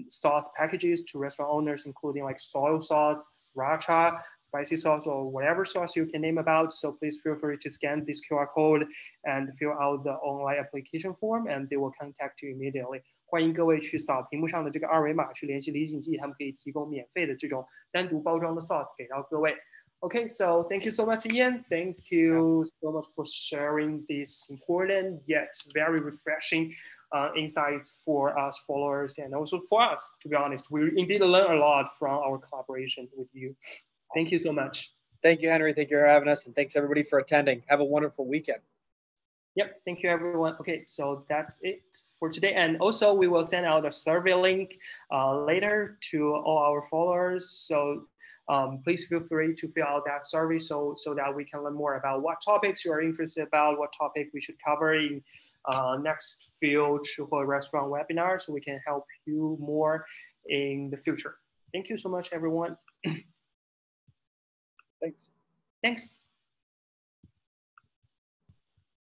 sauce packages to restaurant owners, including like soy sauce, sriracha, spicy sauce, or whatever sauce you can name about. So please feel free to scan this QR code and fill out the online application form, and they will contact you immediately. 欢迎各位去扫屏幕上的这个二维码，去联系李锦记，他们可以提供免费的这种单独包装的 sauce 给到各位。Okay, so thank you so much, Ian. Thank you so much for sharing this important yet very refreshing insights for us followers and also for us. To be honest, we indeed learn a lot from our collaboration with you. Thank you so much. Thank you, Henry. Thank you for having us, and thanks everybody for attending. Have a wonderful weekend. Yep, thank you everyone. Okay, so that's it for today. And also we will send out a survey link later to all our followers. So please feel free to fill out that survey so that we can learn more about what topics you are interested about, what topic we should cover in next few Chick-Fil-A restaurant webinars, so we can help you more in the future. Thank you so much, everyone. Thanks. Thanks.